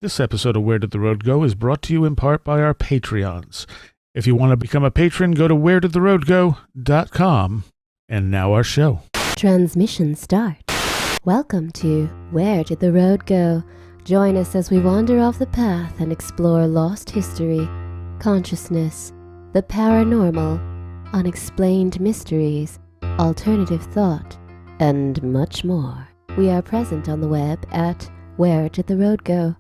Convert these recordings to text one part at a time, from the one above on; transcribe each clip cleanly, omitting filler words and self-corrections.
This episode of Where Did the Road Go is brought to you in part by our Patreons. If you want to become a patron, go to wheredidtheroadgo.com. And now our show. Transmission start. Welcome to Where Did the Road Go? Join us as we wander off the path and explore lost history, consciousness, the paranormal, unexplained mysteries, alternative thought, and much more. We are present on the web at wheredidtheroadgo.com.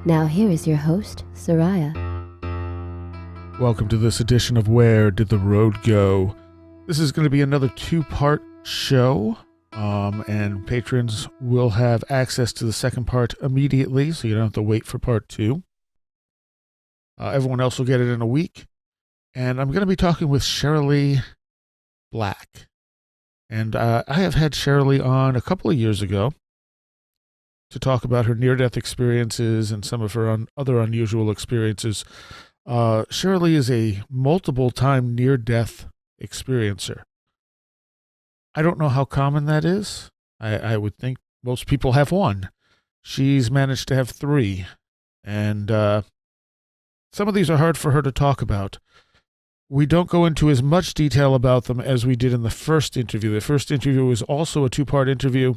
Now here is your host, Soraya. Welcome to this edition of Where Did the Road Go? This is going to be another two-part show, and patrons will have access to the second part immediately, so you don't have to wait for part two. Everyone else will get it in a week. And I'm going to be talking with Cherylee Black. And I have had Cherylee on a couple of years ago to talk about her near-death experiences and some of her other unusual experiences. Cherylee is a multiple-time near-death experiencer. I don't know how common that is. I would think most people have one. She's managed to have three. And some of these are hard for her to talk about. We don't go into as much detail about them as we did in the first interview. The first interview was also a two-part interview.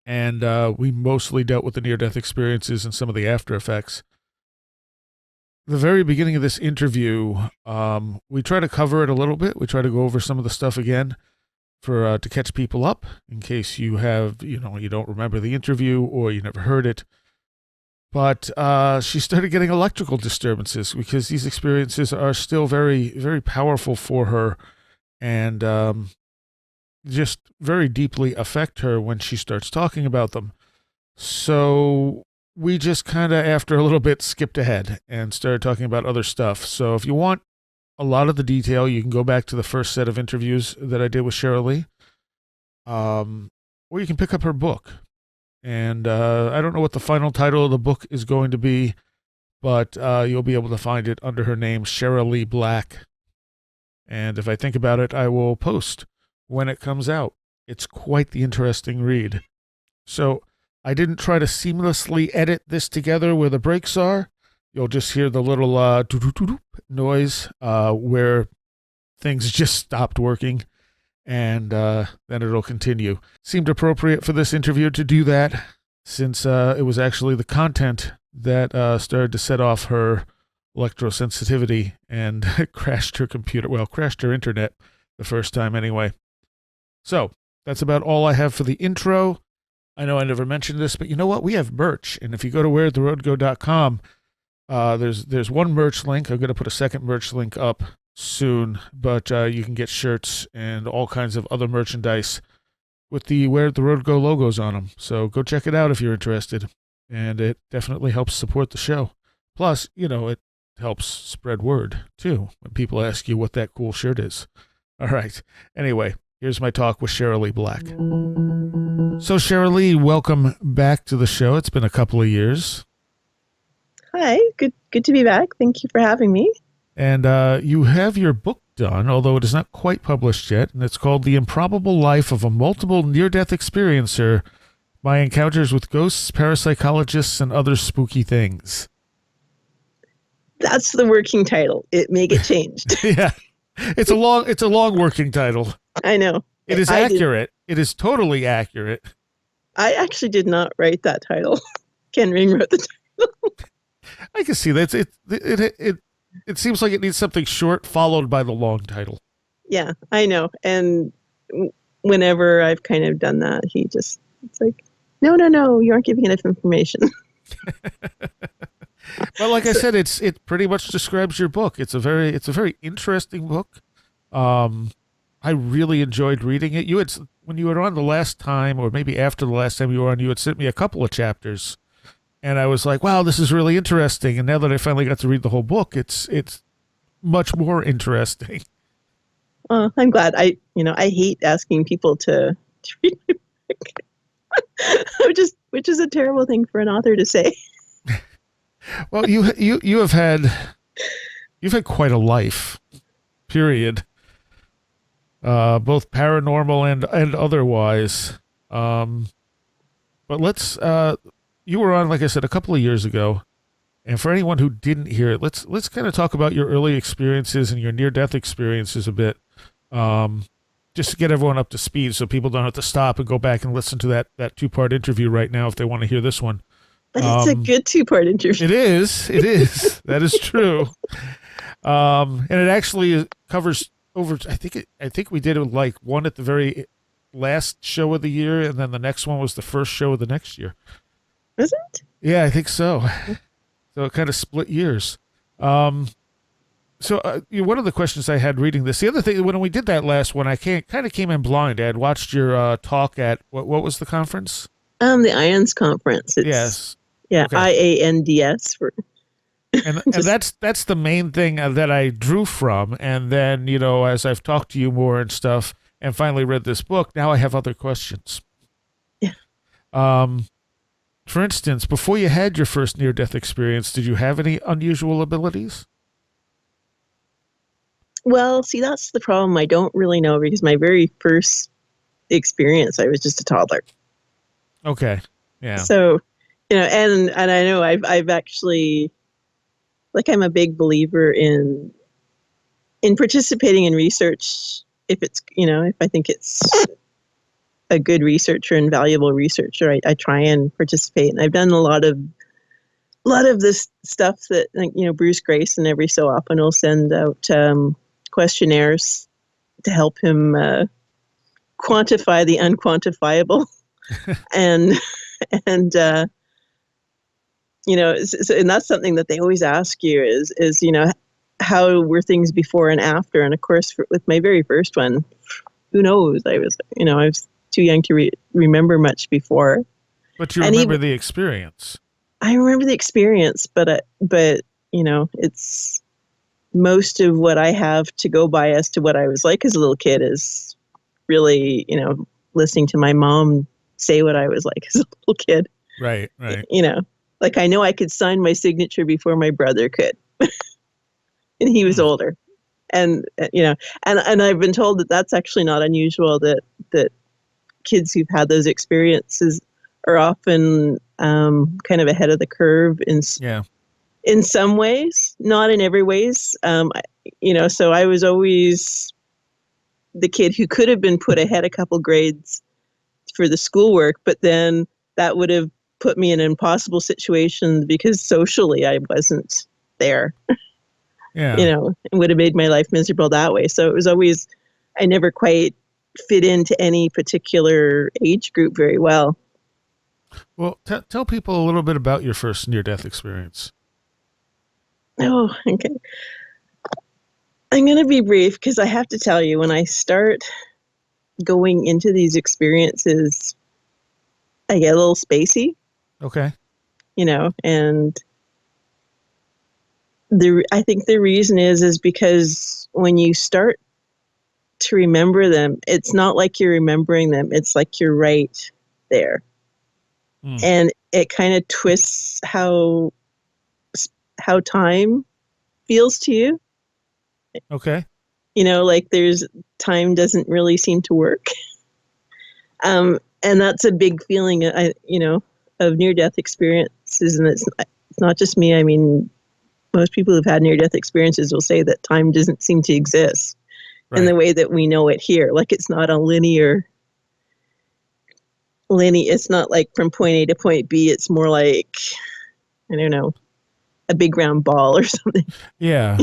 And we mostly dealt with the near-death experiences and some of the after effects. The very beginning of this interview, we try to cover it a little bit. We try to go over some of the stuff again for to catch people up in case you have, you don't remember the interview or you never heard it. But she started getting electrical disturbances because these experiences are still very, very powerful for her and just very deeply affect her when she starts talking about them. So we just kind of, after a little bit, skipped ahead and started talking about other stuff. So if you want a lot of the detail, you can go back to the first set of interviews that I did with Cherylee. Or you can pick up her book. And I don't know what the final title of the book is going to be, but you'll be able to find it under her name, Cherylee Black. And if I think about it, I will post when it comes out. It's quite the interesting read. So I didn't try to seamlessly edit this together where the breaks are. You'll just hear the little noise where things just stopped working, and then it'll continue. Seemed appropriate for this interview to do that, since it was actually the content that started to set off her electrosensitivity and crashed her computer. Well, crashed her internet the first time anyway. So that's about all I have for the intro. I know I never mentioned this, but you know what? We have merch, and if you go to wheredidtheroadgo.com, there's one merch link. I'm going to put a second merch link up soon, but you can get shirts and all kinds of other merchandise with the Where Did the Road Go logos on them. So go check it out if you're interested, and it definitely helps support the show. Plus, it helps spread word, too, when people ask you what that cool shirt is. All right. Anyway, here's my talk with Cherylee Black. So, Cherylee, welcome back to the show. It's been a couple of years. Hi, good to be back. Thank you for having me. And you have your book done, although it is not quite published yet, and it's called The Improbable Life of a Multiple Near-Death Experiencer: My Encounters with Ghosts, Parapsychologists, and Other Spooky Things. That's the working title. It may get changed. Yeah. It's a long working title. I know. It is accurate. It is totally accurate. I actually did not write that title. Ken Ring wrote the title. I can see that. It seems like it needs something short followed by the long title. Yeah, I know. And whenever I've kind of done that, it's like, no, you aren't giving enough information. Well, like I said, it pretty much describes your book. It's a very interesting book. I really enjoyed reading it. When you were on the last time, or maybe after the last time you were on, you had sent me a couple of chapters, and I was like, wow, this is really interesting. And now that I finally got to read the whole book, it's much more interesting. I'm glad. I hate asking people to read my book, which is a terrible thing for an author to say. Well, you've had quite a life, period. Both paranormal and otherwise. But let's you were on, like I said, a couple of years ago. And for anyone who didn't hear it, let's kind of talk about your early experiences and your near-death experiences a bit, just to get everyone up to speed, so people don't have to stop and go back and listen to that two-part interview right now if they want to hear this one. But it's a good two-part interview. It is. That is true. And it actually covers over. I think we did like one at the very last show of the year, and then the next one was the first show of the next year. Was it? Yeah, I think so. So it kind of split years. One of the questions I had reading this, the other thing, when we did that last one, I kind of came in blind. I had watched your talk at, what was the conference? The IANDS conference. Yes. Yeah, okay. IANDS. And that's the main thing that I drew from. And then, as I've talked to you more and stuff and finally read this book, now I have other questions. Yeah. For instance, before you had your first near-death experience, did you have any unusual abilities? Well, see, that's the problem. I don't really know, because my very first experience, I was just a toddler. Okay. Yeah. So, and I know I've actually, like, I'm a big believer in participating in research if it's, if I think it's a good researcher and valuable researcher, I try and participate. And I've done a lot of this stuff that, Bruce Grayson every so often will send out questionnaires to help him quantify the unquantifiable. and that's something that they always ask you is how were things before and after? And of course, with my very first one, who knows? I was too young to remember much before. But you remember the experience. I remember the experience, but it's most of what I have to go by as to what I was like as a little kid is really, listening to my mom say what I was like as a little kid. Right. Like, I know I could sign my signature before my brother could, and he was older. And, and I've been told that that's actually not unusual, that kids who've had those experiences are often kind of ahead of the curve in some ways, not in every ways. So I was always the kid who could have been put ahead a couple grades for the schoolwork, but then that would have put me in an impossible situation because socially I wasn't there. Yeah. It would have made my life miserable that way. So it was always, I never quite fit into any particular age group very well. Well, tell people a little bit about your first near-death experience. Oh, okay. I'm going to be brief because I have to tell you, when I start going into these experiences, I get a little spacey. Okay. And I think the reason is because when you start to remember them, it's not like you're remembering them. It's like you're right there. And it kind of twists how time feels to you. Okay. Like there's time doesn't really seem to work. And that's a big feeling, of near-death experiences. And it's not just me. I mean, most people who've had near-death experiences will say that time doesn't seem to exist in the way that we know it here. Like, it's not a linear. It's not like from point A to point B. It's more like, I don't know, a big round ball or something. Yeah.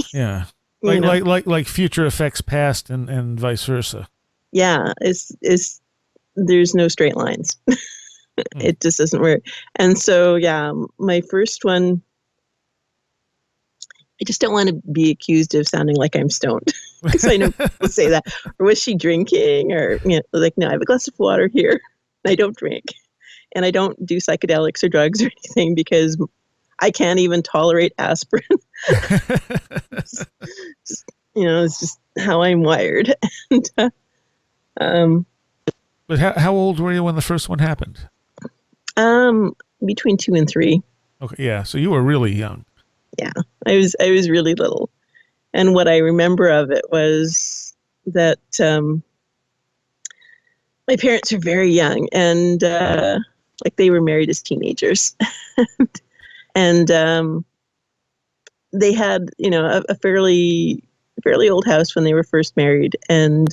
Like future affects past and vice versa. Yeah, there's no straight lines. It just doesn't work. And so, my first one, I just don't want to be accused of sounding like I'm stoned, because I know people say that. Or was she drinking? Or, like, no, I have a glass of water here. I don't drink. And I don't do psychedelics or drugs or anything because I can't even tolerate aspirin. It's just how I'm wired. But how old were you when the first one happened? Between 2 and 3. Okay, yeah. So you were really young. Yeah, I was really little. And what I remember of it was that my parents were very young, and like they were married as teenagers. And they had, a fairly old house when they were first married, and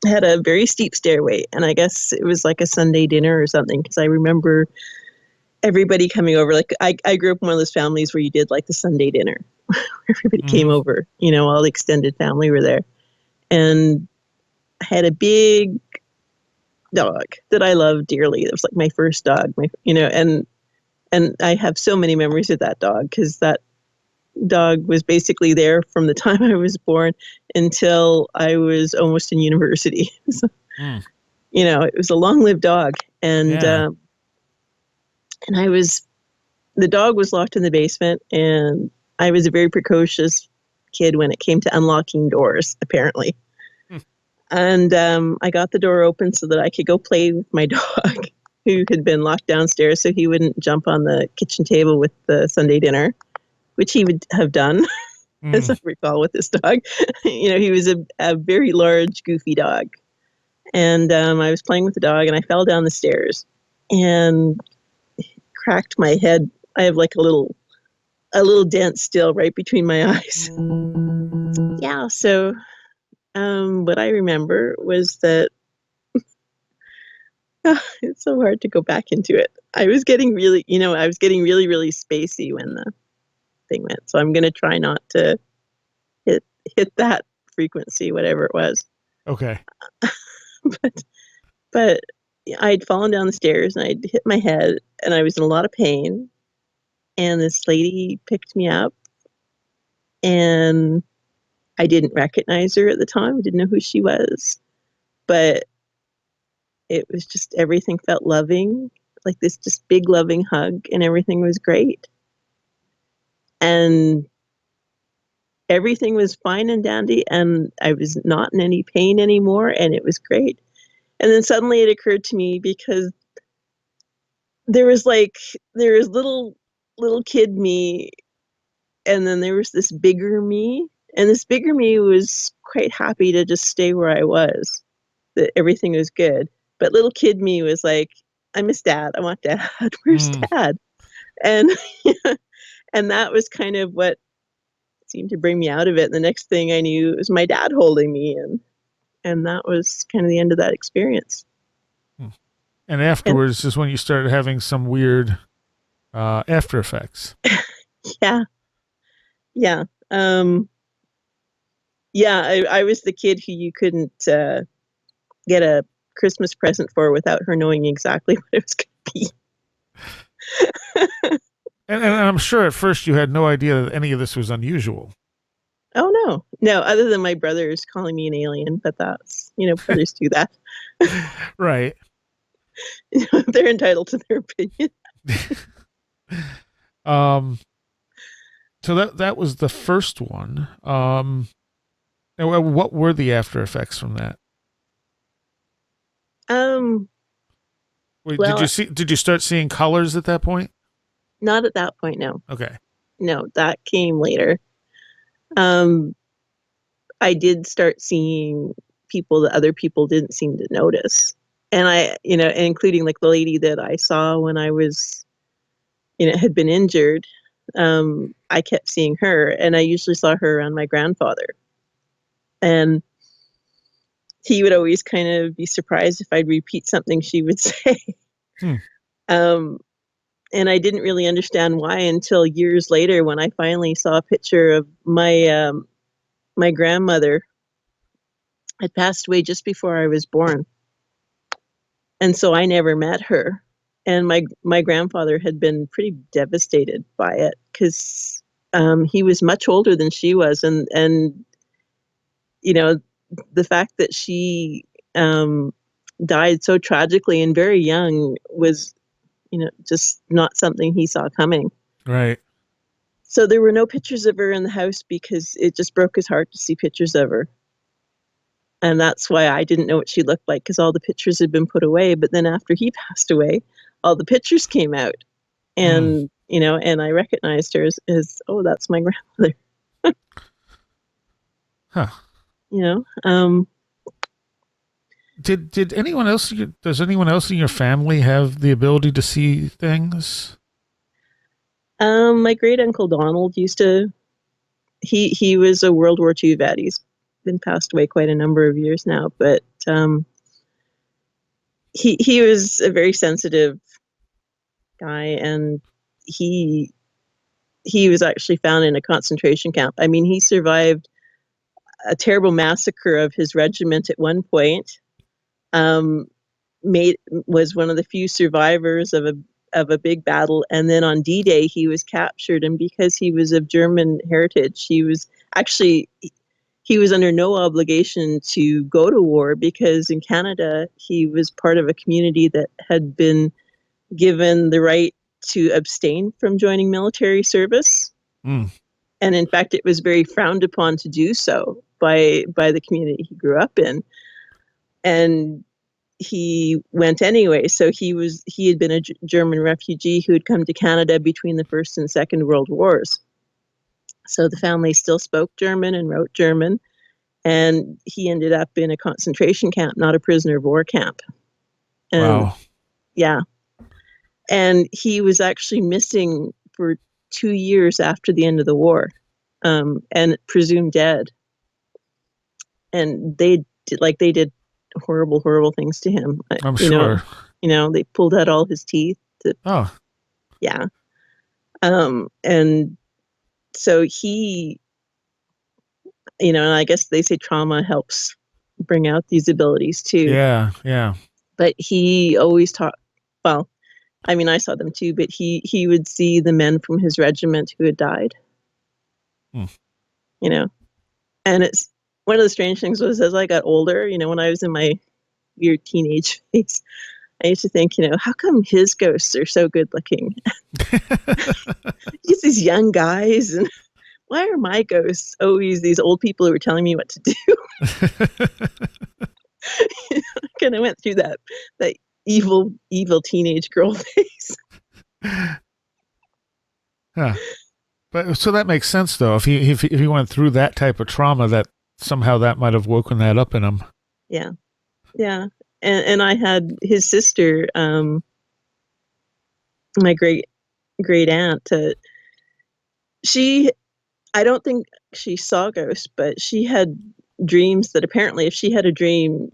had a very steep stairway. And I guess it was like a Sunday dinner or something, because I remember everybody coming over. Like I grew up in one of those families where you did like the Sunday dinner. Everybody came over, all the extended family were there. And I had a big dog that I loved dearly. It was like my first dog, and I have so many memories of that dog, because that dog was basically there from the time I was born until I was almost in university. So, it was a long-lived dog. And the dog was locked in the basement, and I was a very precocious kid when it came to unlocking doors, apparently. And I got the door open so that I could go play with my dog, who had been locked downstairs so he wouldn't jump on the kitchen table with the Sunday dinner, which he would have done, as I recall, with this dog. He was a very large, goofy dog. And I was playing with the dog, and I fell down the stairs and cracked my head. I have like a little dent still right between my eyes. Yeah, so what I remember was that it's so hard to go back into it. I was getting really, really spacey when the thing went. So I'm going to try not to hit that frequency, whatever it was. Okay. but I'd fallen down the stairs, and I'd hit my head, and I was in a lot of pain. And this lady picked me up, and I didn't recognize her at the time. I didn't know who she was, but it was just, everything felt loving, like this just big loving hug, and everything was great. And everything was fine and dandy, and I was not in any pain anymore, and it was great. And then suddenly it occurred to me, because there was little kid me, and then there was this bigger me, and this bigger me was quite happy to just stay where I was, that everything was good. But little kid me was like, I miss Dad. I want Dad. Where's Dad? And and that was kind of what seemed to bring me out of it. And the next thing I knew, it was my dad holding me, and that was kind of the end of that experience. And afterwards is when you started having some weird after effects. Yeah. I was the kid who you couldn't get a Christmas present for without her knowing exactly what it was going to be. And I'm sure at first you had no idea that any of this was unusual. Oh, no, other than my brothers calling me an alien, but that's, brothers do that. Right. They're entitled to their opinion. So that was the first one. What were the after effects from that? Wait, well, did you start seeing colors at that point? Not at that point, no. Okay. No, that came later. I did start seeing people that other people didn't seem to notice. And including like the lady that I saw when I was, had been injured. I kept seeing her, and I usually saw her around my grandfather. And he would always kind of be surprised if I'd repeat something she would say. And I didn't really understand why until years later, when I finally saw a picture of my my grandmother had passed away just before I was born. And so I never met her. And my grandfather had been pretty devastated by it, because he was much older than she was. And the fact that she died so tragically and very young was, just not something he saw coming. Right. So there were no pictures of her in the house, because it just broke his heart to see pictures of her. And that's why I didn't know what she looked like, because all the pictures had been put away. But then after he passed away, all the pictures came out. And, and I recognized her as, oh, that's my grandmother. Huh. Did anyone else? Does anyone else in your family have the ability to see things? My great uncle Donald used to. He was a World War II vet. He's been passed away quite a number of years now, but he was a very sensitive guy, and he he was actually found in a concentration camp. I mean, he survived a terrible massacre of his regiment at one point. Um, made was one of the few survivors of a big battle, and then on D-Day he was captured, and because he was of German heritage, he was actually he was under no obligation to go to war, because in Canada he was part of a community that had been given the right to abstain from joining military service. Mm. And in fact, it was very frowned upon to do so by the community he grew up in. And he went anyway. So he had been a German refugee who had come to Canada between the First and Second World Wars. So the family still spoke German and wrote German. And he ended up in a concentration camp, not a prisoner of war camp. And, wow. Yeah. And he was actually missing for 2 years after the end of the war, and presumed dead. And they did horrible things to him. I'm sure. They pulled out all his teeth. Oh. Yeah. And so he, and I guess they say trauma helps bring out these abilities too. Yeah, yeah. But he always taught, well, I mean, I saw them too, but he would see the men from his regiment who had died. Hmm. And it's one of the strange things was, as I got older, when I was in my weird teenage phase, I used to think, how come his ghosts are so good looking? He's these young guys, and why are my ghosts always these old people who are telling me what to do? I kind of went through that evil teenage girl phase. Huh. But so that makes sense, though. If he went through that type of trauma, that somehow that might have woken that up in him. Yeah, yeah. And I had his sister, my great aunt. I don't think she saw ghosts, but she had dreams that apparently, if she had a dream,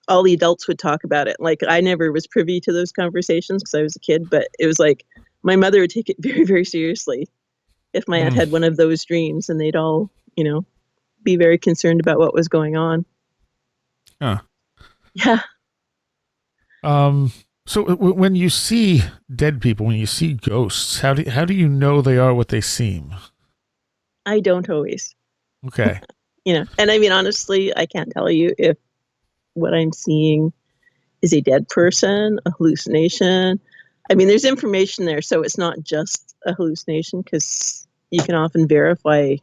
all the adults would talk about it. Like, I never was privy to those conversations because I was a kid, but it was like my mother would take it very, very seriously if my aunt had one of those dreams, and they'd all, be very concerned about what was going on. Huh. Yeah. So when you see dead people, when you see ghosts, how do you know they are what they seem? I don't always. Okay. And I mean, honestly, I can't tell you if what I'm seeing is a dead person, a hallucination. I mean, there's information there, so it's not just a hallucination, because you can often verify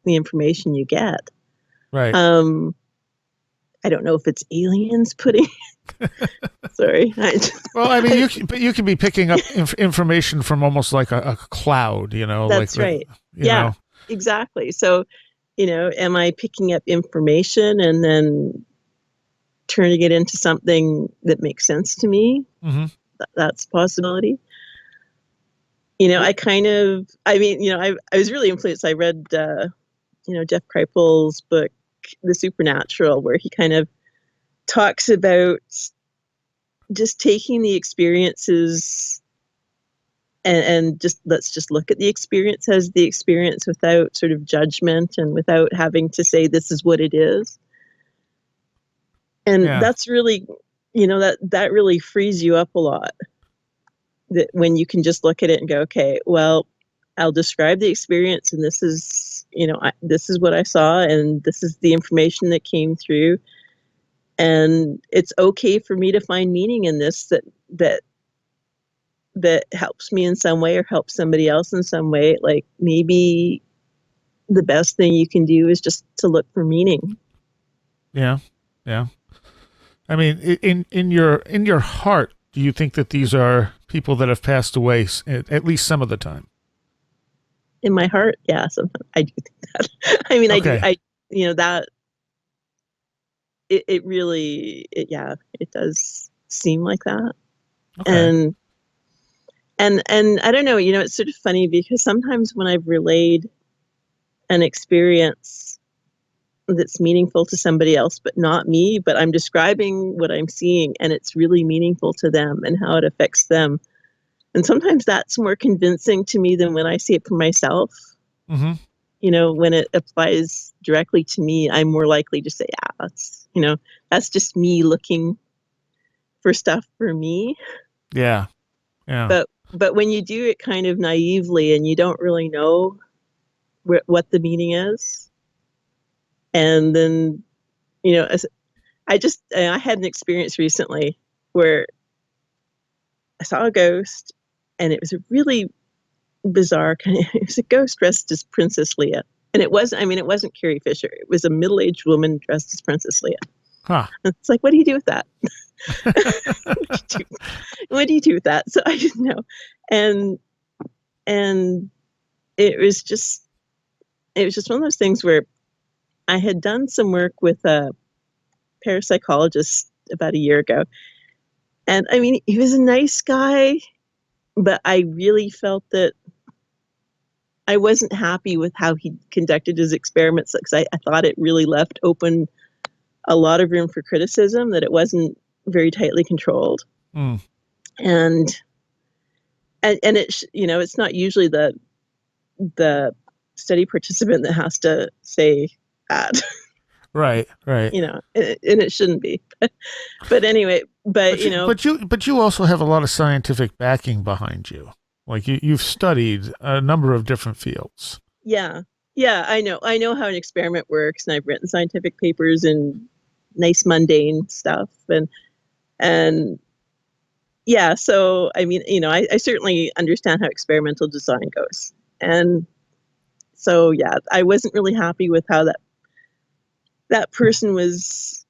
the information you get. Right. I don't know if it's aliens putting. Sorry. Well, I mean, you can be picking up information from almost like a cloud, That's like, right. Yeah, exactly. So, am I picking up information and then turning it into something that makes sense to me? Mm-hmm. That's a possibility. I was really influenced. I read, Jeff Kripal's book, The Supernatural, where he kind of talks about just taking the experiences and just let's just look at the experience as the experience without sort of judgment and without having to say this is what it is. And that's really, that really frees you up a lot. That when you can just look at it and go, okay, well, I'll describe the experience, and this is, this is what I saw, and this is the information that came through. And it's okay for me to find meaning in this that helps me in some way or helps somebody else in some way. Like, maybe the best thing you can do is just to look for meaning. Yeah. Yeah. I mean, in your heart, do you think that these are people that have passed away at least some of the time? In my heart, yeah, sometimes I do think that. I mean, okay. I do. That it really, it does seem like that. Okay. And I don't know, it's sort of funny because sometimes when I've relayed an experience that's meaningful to somebody else, but not me, but I'm describing what I'm seeing and it's really meaningful to them and how it affects them. And sometimes that's more convincing to me than when I see it for myself. Mm-hmm. When it applies directly to me, I'm more likely to say, that's just me looking for stuff for me. Yeah. Yeah. But when you do it kind of naively and you don't really know what the meaning is, and then, I had an experience recently where I saw a ghost and it was a really bizarre kind of, it was a ghost dressed as Princess Leia. And it wasn't Carrie Fisher. It was a middle-aged woman dressed as Princess Leia. Huh. It's like, what do you do with that? What do you do with that? So I didn't know. And it was just one of those things where I had done some work with a parapsychologist about a year ago. And I mean, he was a nice guy, but I really felt that I wasn't happy with how he conducted his experiments because I thought it really left open a lot of room for criticism, that it wasn't very tightly controlled. Mm. And it's not usually the study participant that has to say that. Right. And it shouldn't be. But anyway, But you also have a lot of scientific backing behind you. Like you've studied a number of different fields. Yeah, I know how an experiment works, and I've written scientific papers and nice mundane stuff, and yeah. So I mean, I certainly understand how experimental design goes, and so yeah, I wasn't really happy with how that person was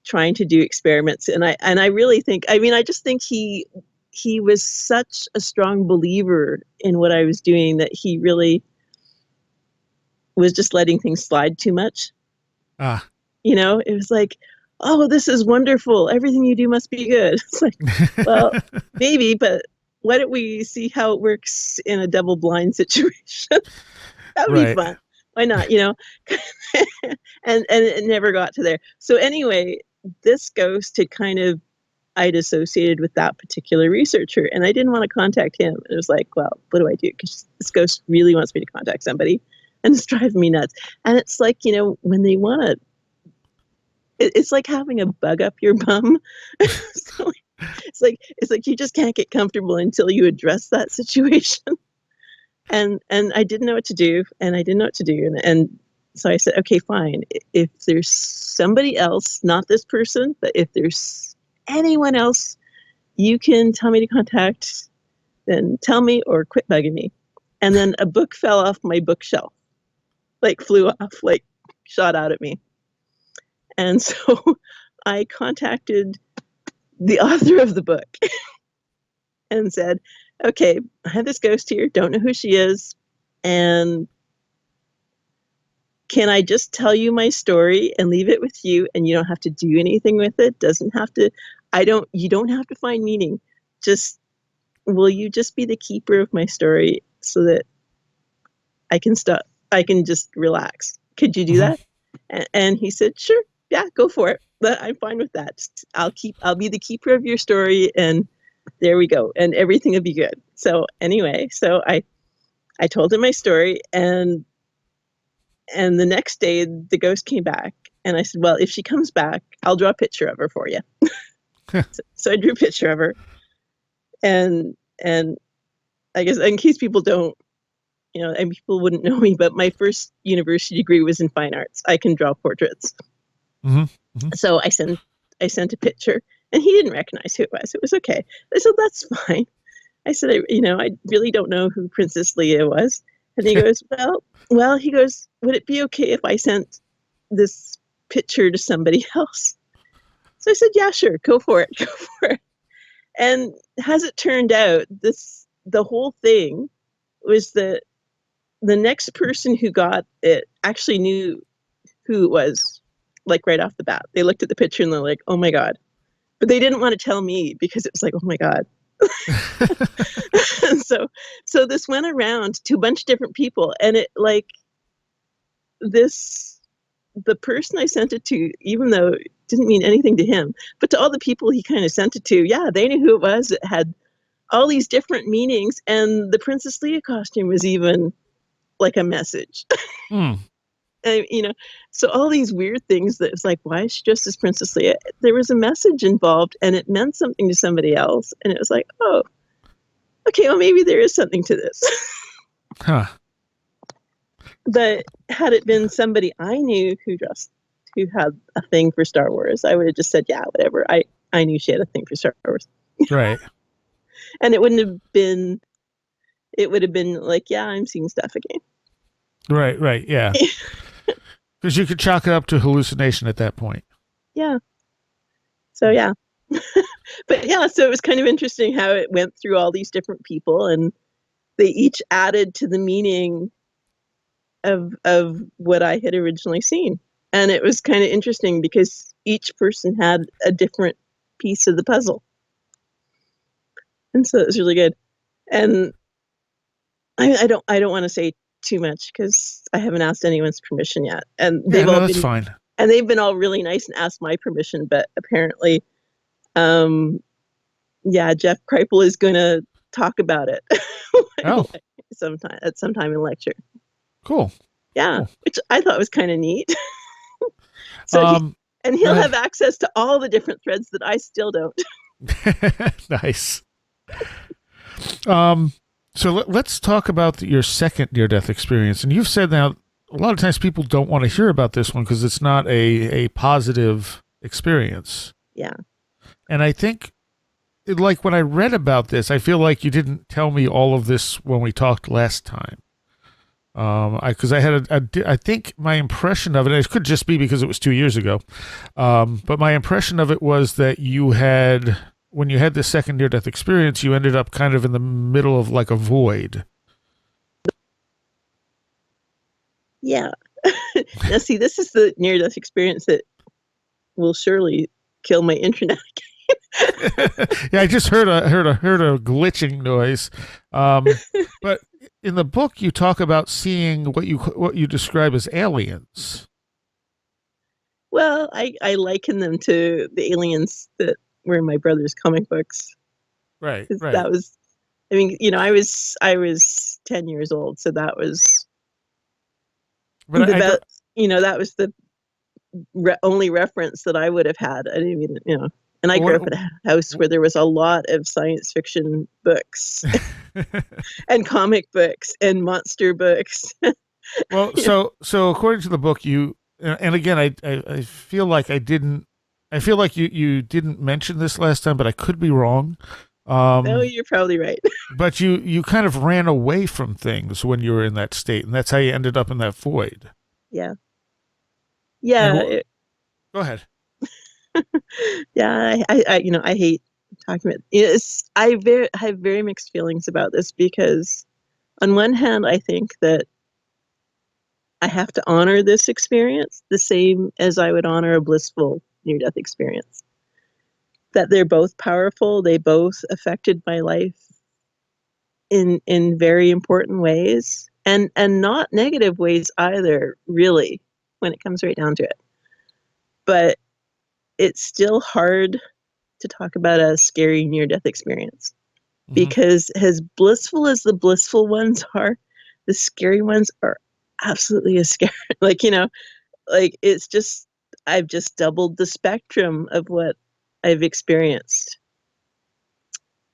trying to do experiments, and I really think, I just think he was such a strong believer in what I was doing that he really was just letting things slide too much. Ah. It was like, oh, this is wonderful. Everything you do must be good. It's like, well, maybe, but why don't we see how it works in a double blind situation? That would be fun. Why not? And it never got to there. So anyway, this ghost had kind of, I'd associated with that particular researcher, and I didn't want to contact him. And it was like, well, what do I do? Because this ghost really wants me to contact somebody, and it's driving me nuts. And it's like, when they want to, it's like having a bug up your bum. So it's like you just can't get comfortable until you address that situation. And I didn't know what to do, and so I said, okay, fine. If there's somebody else, not this person, but if there's anyone else you can tell me to contact, then tell me or quit bugging me. And then a book fell off my bookshelf, like flew off, like shot out at me. And so I contacted the author of the book and said, okay, I have this ghost here, don't know who she is, and can I just tell you my story and leave it with you, and you don't have to do anything with it? You don't have to find meaning. Will you just be the keeper of my story so that I can just relax? Could you do that? And he said, sure, yeah, go for it. But I'm fine with that. I'll be the keeper of your story, and there we go, and everything will be good. So anyway, I told him my story, and the next day the ghost came back, and I said, well, if she comes back, I'll draw a picture of her for you. So I drew a picture of her, and I guess in case people don't, and people wouldn't know me, but my first university degree was in fine arts. I can draw portraits. Mm-hmm. Mm-hmm. So I sent a picture, and he didn't recognize who it was. It was okay. I said, that's fine. I said, I really don't know who Princess Leia was. And he goes, well, he goes, would it be okay if I sent this picture to somebody else? So I said, yeah, sure, go for it. And as it turned out, the whole thing was the next person who got it actually knew who it was like right off the bat. They looked at the picture and they're like, oh my God. But they didn't want to tell me because it was like, oh my God. And so this went around to a bunch of different people, and it like the person I sent it to, even though it didn't mean anything to him, but to all the people he kind of sent it to, yeah, they knew who it was. It had all these different meanings, and the Princess Leia costume was even like a message. And, so all these weird things that it's like, why is she dressed as Princess Leia? There was a message involved, and it meant something to somebody else, and it was like, oh, okay, well, maybe there is something to this. Huh. But had it been somebody I knew who had a thing for Star Wars, I would have just said, yeah, whatever. I knew she had a thing for Star Wars. Right. And it would have been like, yeah, I'm seeing stuff again. Right, yeah. Because you could chalk it up to hallucination at that point. Yeah. So, yeah. But yeah, so it was kind of interesting how it went through all these different people, and they each added to the meaning of what I had originally seen. And it was kind of interesting because each person had a different piece of the puzzle. And so it was really good. And I don't want to say too much because I haven't asked anyone's permission yet. And that's fine. And they've been all really nice and asked my permission, but apparently, Jeff Kripal is going to talk about it. sometime in lecture. Cool. Yeah, cool. Which I thought was kind of neat. So he'll have access to all the different threads that I still don't. Nice. So let's talk about your second near-death experience. And you've said now a lot of times people don't want to hear about this one because it's not a positive experience. Yeah. And I think, like, when I read about this, I feel like you didn't tell me all of this when we talked last time. Because I had I think my impression of it, and it could just be because it was 2 years ago, but my impression of it was that when you had this second near-death experience, you ended up kind of in the middle of like a void. Yeah. Now, see, this is the near-death experience that will surely kill my internet again. Yeah, I just heard a glitching noise. But in the book, you talk about seeing what you describe as aliens. Well, I liken them to the aliens that were in my brother's comic books. Right. That was, I mean, I was 10 years old, so that was. But that was the only reference that I would have had. I didn't even, and I grew up in a house where there was a lot of science fiction books and comic books and monster books. Well, so according to the book, and again, I feel like you didn't mention this last time, but I could be wrong. No, you're probably right. But you kind of ran away from things when you were in that state, and that's how you ended up in that void. Yeah. Yeah. Go ahead. Yeah, I hate talking about it. I have very mixed feelings about this because on one hand, I think that I have to honor this experience the same as I would honor a blissful near-death experience. That they're both powerful. They both affected my life in very important ways, and not negative ways either, really, when it comes right down to it. But it's still hard to talk about a scary near-death experience because as blissful as the blissful ones are, the scary ones are absolutely as scary. It's just, I've just doubled the spectrum of what I've experienced.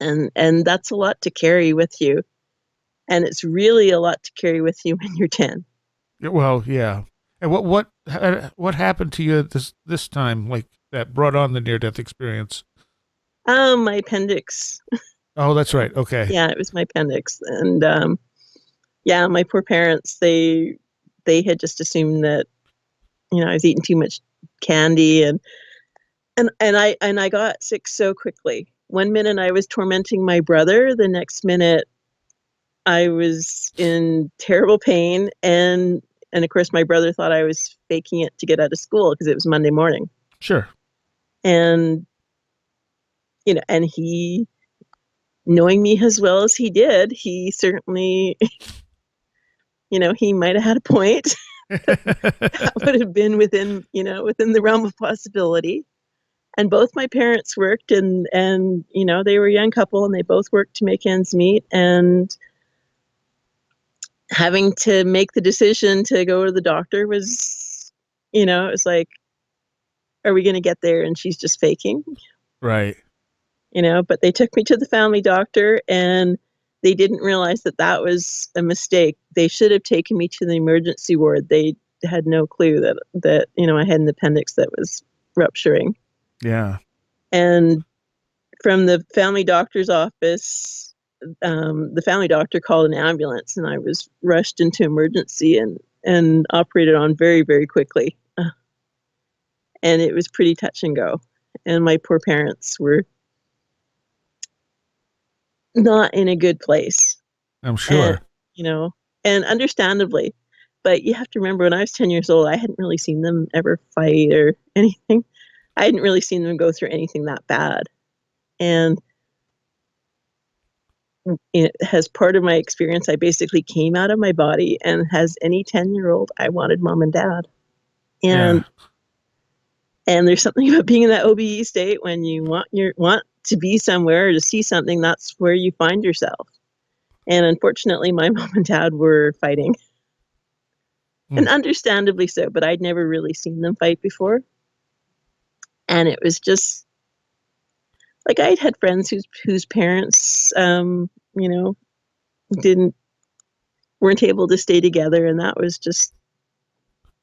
And that's a lot to carry with you. And it's really a lot to carry with you when you're 10. Well, yeah. And what happened to you this time, like, that brought on the near-death experience? My appendix. Oh, that's right. Okay. Yeah, it was my appendix. And my poor parents, they had just assumed that, I was eating too much candy and I got sick so quickly. One minute I was tormenting my brother, the next minute I was in terrible pain, and of course my brother thought I was faking it to get out of school because it was Monday morning. Sure. And, and he, knowing me as well as he did, he certainly, he might have had a point. That would have been within the realm of possibility. And both my parents worked, and they were a young couple, and they both worked to make ends meet. And having to make the decision to go to the doctor was, it was like, are we going to get there? And she's just faking. Right. But they took me to the family doctor, and they didn't realize that was a mistake. They should have taken me to the emergency ward. They had no clue that I had an appendix that was rupturing. Yeah. And from the family doctor's office, the family doctor called an ambulance, and I was rushed into emergency and operated on very, very quickly. And it was pretty touch and go. And my poor parents were not in a good place. I'm sure. And, and understandably. But you have to remember, when I was 10 years old, I hadn't really seen them ever fight or anything. I hadn't really seen them go through anything that bad. And as part of my experience, I basically came out of my body, and as any 10-year-old, I wanted mom and dad. And there's something about being in that OBE state when you want to be somewhere or to see something, that's where you find yourself. And unfortunately, my mom and dad were fighting. And understandably so, but I'd never really seen them fight before. And it was just like, I'd had friends whose parents, weren't able to stay together, and that was just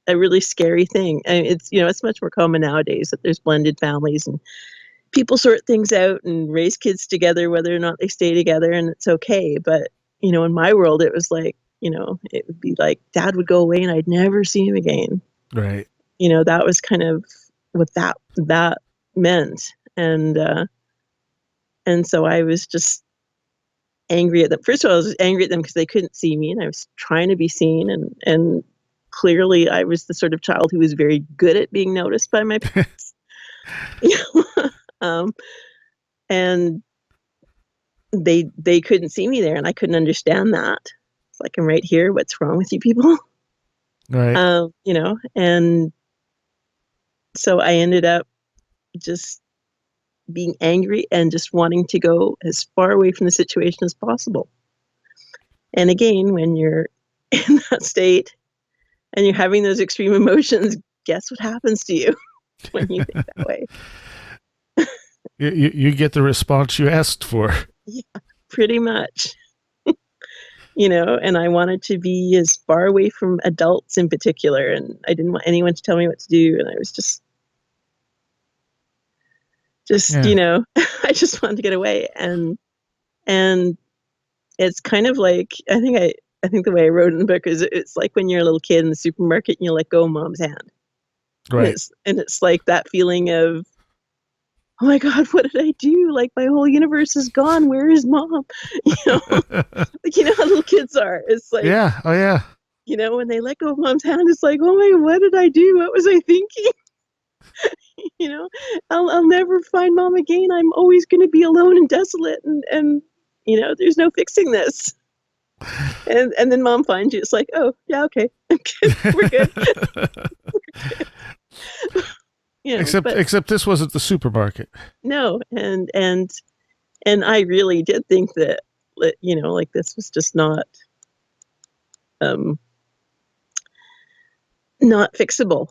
a really scary thing. And it's much more common nowadays that there's blended families and people sort things out and raise kids together, whether or not they stay together, and it's okay. But in my world, it was like, it would be like dad would go away and I'd never see him again. Right. That was kind of what that meant. And so I was just angry at them. First of all, I was angry at them because they couldn't see me, and I was trying to be seen. And clearly I was the sort of child who was very good at being noticed by my parents. And they couldn't see me there, and I couldn't understand that. It's like, I'm right here. What's wrong with you people? Right. And so I ended up just being angry and just wanting to go as far away from the situation as possible. And again, when you're in that state and you're having those extreme emotions, guess what happens to you when you think that way? You get the response you asked for. Yeah, pretty much. And I wanted to be as far away from adults in particular, and I didn't want anyone to tell me what to do, and I was just I just wanted to get away. And it's kind of like, I think the way I wrote in the book is, it's like when you're a little kid in the supermarket and you let go of mom's hand. Right. And it's like that feeling of, oh my God, what did I do? Like, my whole universe is gone. Where is mom? Like, how little kids are. It's like, yeah. Oh yeah. When they let go of mom's hand, it's like, oh my, what did I do? What was I thinking? I'll never find mom again. I'm always going to be alone and desolate, and there's no fixing this. And then mom finds you. It's like, oh yeah, okay, we're good. We're good. Except this wasn't the supermarket. No, and I really did think that, like, this was just not fixable,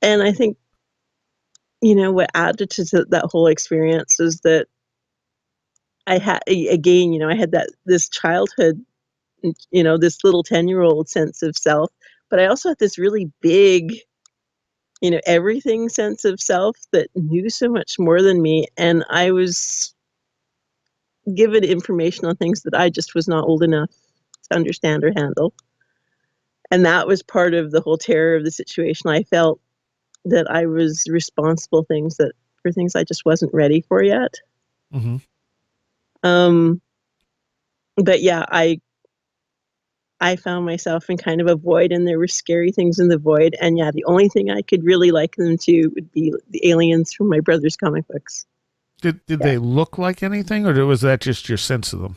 and I think, what added to that whole experience is that I had, again, I had this childhood, this little 10-year-old sense of self, but I also had this really big, everything sense of self that knew so much more than me. And I was given information on things that I just was not old enough to understand or handle. And that was part of the whole terror of the situation. I felt that I was responsible for things I just wasn't ready for yet. Mm-hmm. But yeah, I found myself in kind of a void, and there were scary things in the void. And yeah, the only thing I could really liken them to would be the aliens from my brother's comic books. Did they look like anything, or was that just your sense of them?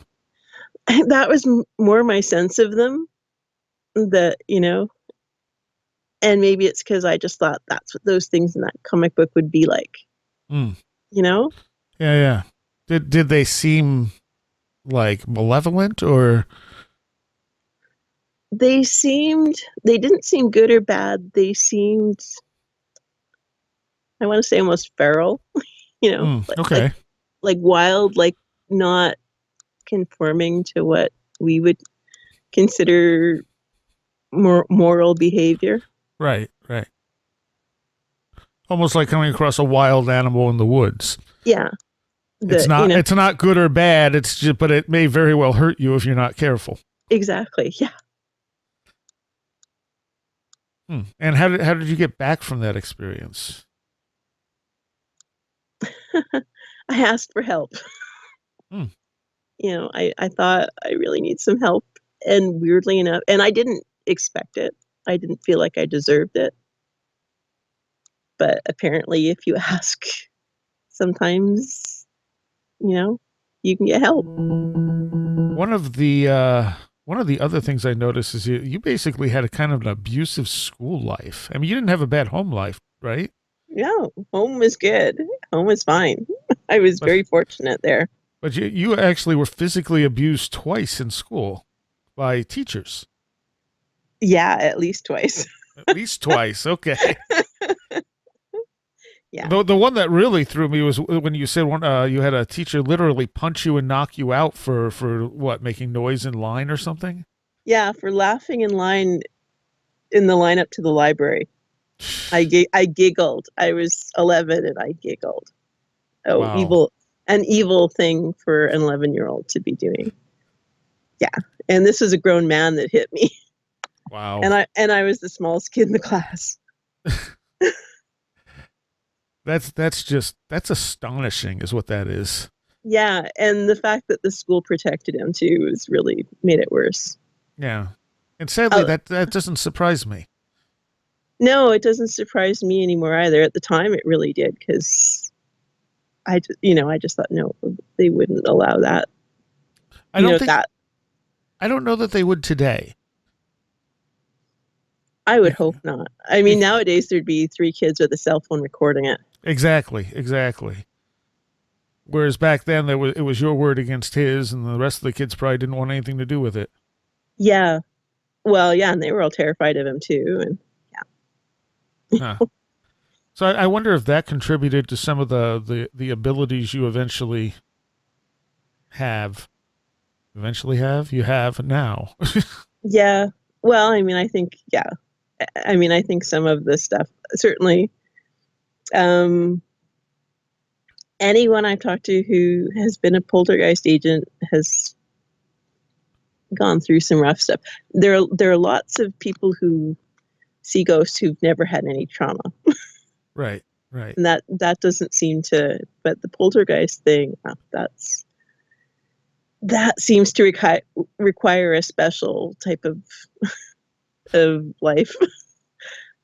That was more my sense of them, that, and maybe it's because I just thought that's what those things in that comic book would be like. Mm. Yeah, yeah. Did they seem like malevolent, or they didn't seem good or bad. They seemed, I want to say, almost feral, okay. like wild, like not conforming to what we would consider more moral behavior. Right. Almost like coming across a wild animal in the woods. Yeah. It's not good or bad. It's just, but it may very well hurt you if you're not careful. Exactly. Yeah. And how did you get back from that experience? I asked for help. I thought I really need some help, and weirdly enough, and I didn't expect it. I didn't feel like I deserved it. But apparently, if you ask, sometimes, you can get help. One of the other things I noticed is you basically had a kind of an abusive school life. I mean, you didn't have a bad home life, right? No, home was good. Home was fine. I was very fortunate there. But you actually were physically abused twice in school by teachers. Yeah, at least twice. At least twice. Okay. Yeah. The one that really threw me was when you said you had a teacher literally punch you and knock you out for what, making noise in line or something? Yeah, for laughing in line in the line up to the library. I giggled. I was 11 and I giggled. Oh, wow. An evil thing for an 11-year-old to be doing. Yeah, and this was a grown man that hit me. Wow. And I was the smallest kid in the class. That's astonishing, is what that is. Yeah, and the fact that the school protected him too was really made it worse. Yeah, and sadly, that doesn't surprise me. No, it doesn't surprise me anymore either. At the time, it really did, because I just thought, no, they wouldn't allow that. I don't know that they would today. I would hope not. I mean, nowadays there'd be 3 kids with a cell phone recording it. Exactly. Whereas back then, it was your word against his, and the rest of the kids probably didn't want anything to do with it. Yeah. Well, yeah, and they were all terrified of him too, and yeah. Huh. So I wonder if that contributed to some of the abilities you eventually have. You have now. Yeah. Well, I mean, I think, yeah. I think some of this stuff, certainly, anyone I've talked to who has been a poltergeist agent has gone through some rough stuff. There are lots of people who see ghosts who've never had any trauma. Right. And that doesn't seem to, but the poltergeist thing, that seems to require a special type of life.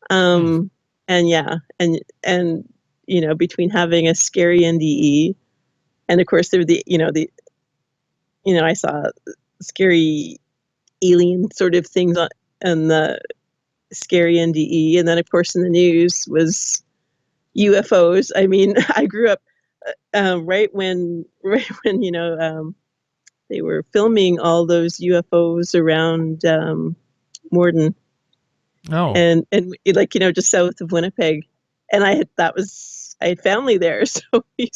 And yeah, and between having a scary NDE, and of course there were I saw scary alien sort of things on the scary NDE, and then of course in the news was UFOs. I mean, I grew up right when they were filming all those UFOs around Morden. Oh. And just south of Winnipeg, and I had family there, so we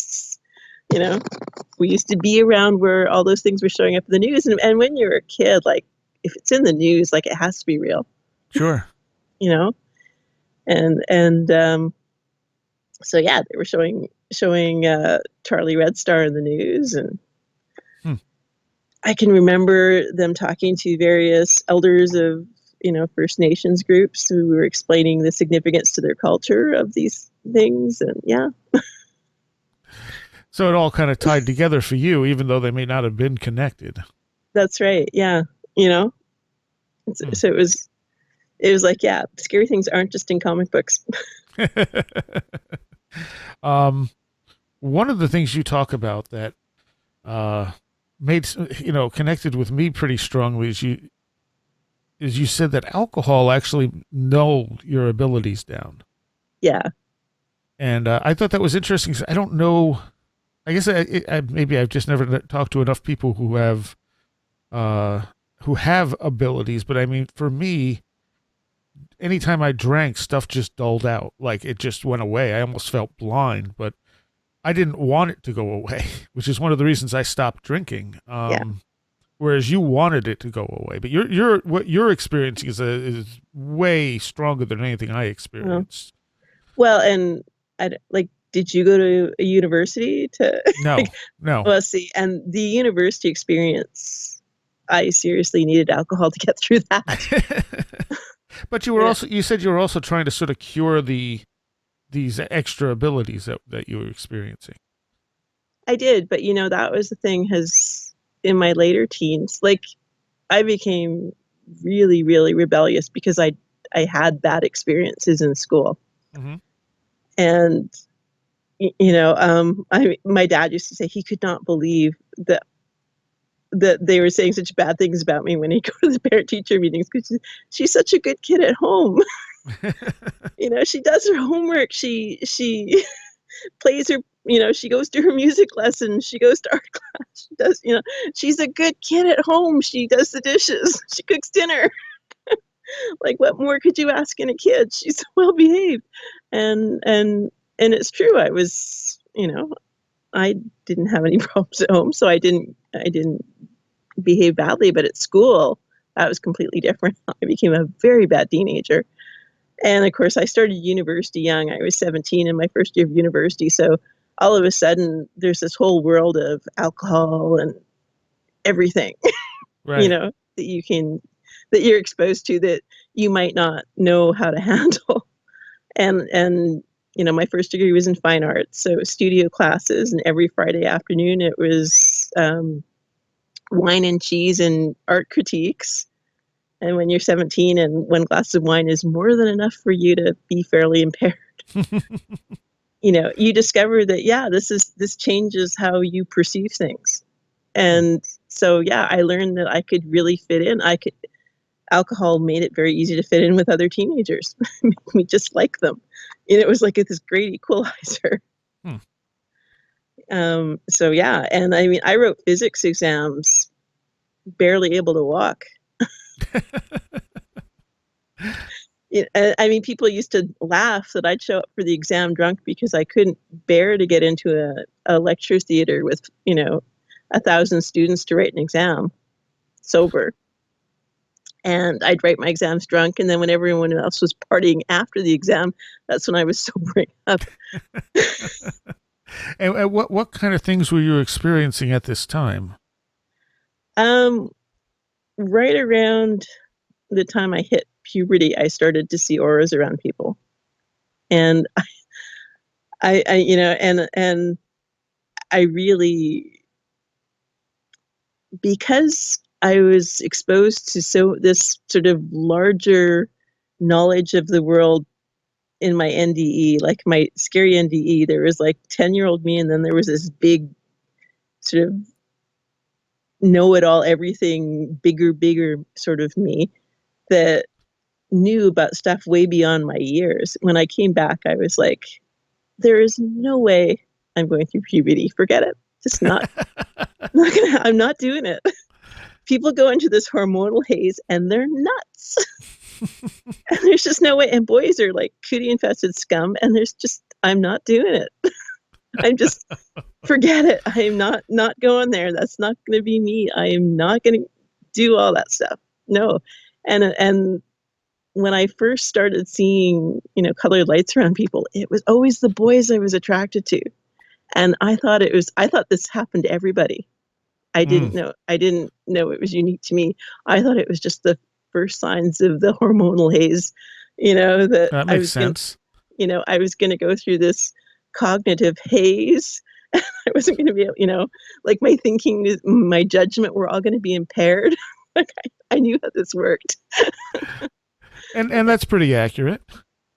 used to be around where all those things were showing up in the news, and when you're a kid, like, if it's in the news, like, it has to be real. Sure. And so yeah, they were showing Charlie Red Star in the news, and I can remember them talking to various elders of First Nations groups who were explaining the significance to their culture of these things, and yeah. So it all kind of tied together for you, even though they may not have been connected. That's right. Yeah. So it was like, yeah, scary things aren't just in comic books. One of the things you talk about that made connected with me pretty strongly is you said that alcohol actually nulled your abilities down. Yeah. And I thought that was interesting because I don't know. I guess maybe I've just never talked to enough people who have abilities. But I mean, for me, anytime I drank, stuff just dulled out. Like it just went away. I almost felt blind, but I didn't want it to go away, which is one of the reasons I stopped drinking. Whereas you wanted it to go away, but what you're experiencing is way stronger than anything I experienced. Well, and did you go to a university to? No, no. Well, see, and the university experience, I seriously needed alcohol to get through that. But you said you were also trying to sort of cure these extra abilities that you were experiencing. I did, but that was the thing. In my later teens, like I became really, really rebellious because I had bad experiences in school. Mm-hmm. And my dad used to say he could not believe that they were saying such bad things about me when he'd go to the parent-teacher meetings because she's such a good kid at home. She does her homework. She plays her, she goes to her music lesson. She goes to art class. She does, she's a good kid at home. She does the dishes. She cooks dinner. Like, what more could you ask in a kid? She's well behaved. And it's true. I was, I didn't have any problems at home, so I didn't behave badly. But at school, that was completely different. I became a very bad teenager. And of course, I started university young. I was 17 in my first year of university. So all of a sudden, there's this whole world of alcohol and everything, right. that you're exposed to that you might not know how to handle. And my first degree was in fine arts, so studio classes, and every Friday afternoon it was wine and cheese and art critiques. And when you're 17 and one glass of wine is more than enough for you to be fairly impaired, you discover that, this changes how you perceive things. And so, I learned that I could really fit in. Alcohol made it very easy to fit in with other teenagers, make me just like them. And it was like this great equalizer. And I mean, I wrote physics exams barely able to walk. I mean, people used to laugh that I'd show up for the exam drunk because I couldn't bear to get into a lecture theater with 1,000 students to write an exam sober. And I'd write my exams drunk, and then when everyone else was partying after the exam, that's when I was sobering up. And what kind of things were you experiencing at this time? Right around the time I hit puberty, I started to see auras around people, and I really, because I was exposed to this sort of larger knowledge of the world in my NDE, like my scary NDE. There was like 10-year-old me, and then there was this big sort of know-it-all, everything, bigger sort of me that knew about stuff way beyond my years. When I came back, I was like, there is no way I'm going through puberty. Forget it. Just not, I'm not doing it. People go into this hormonal haze and they're nuts. And there's just no way. And boys are like cootie infested scum. And I'm not doing it. I'm just, forget it. I am not going there. That's not going to be me. I am not going to do all that stuff. No. And when I first started seeing, colored lights around people, it was always the boys I was attracted to. And I thought this happened to everybody. I didn't know it was unique to me. I thought it was just the first signs of the hormonal haze, that makes sense. I was going to go through this cognitive haze. I wasn't going to be, like my thinking, my judgment were all going to be impaired. Like I knew how this worked. And that's pretty accurate.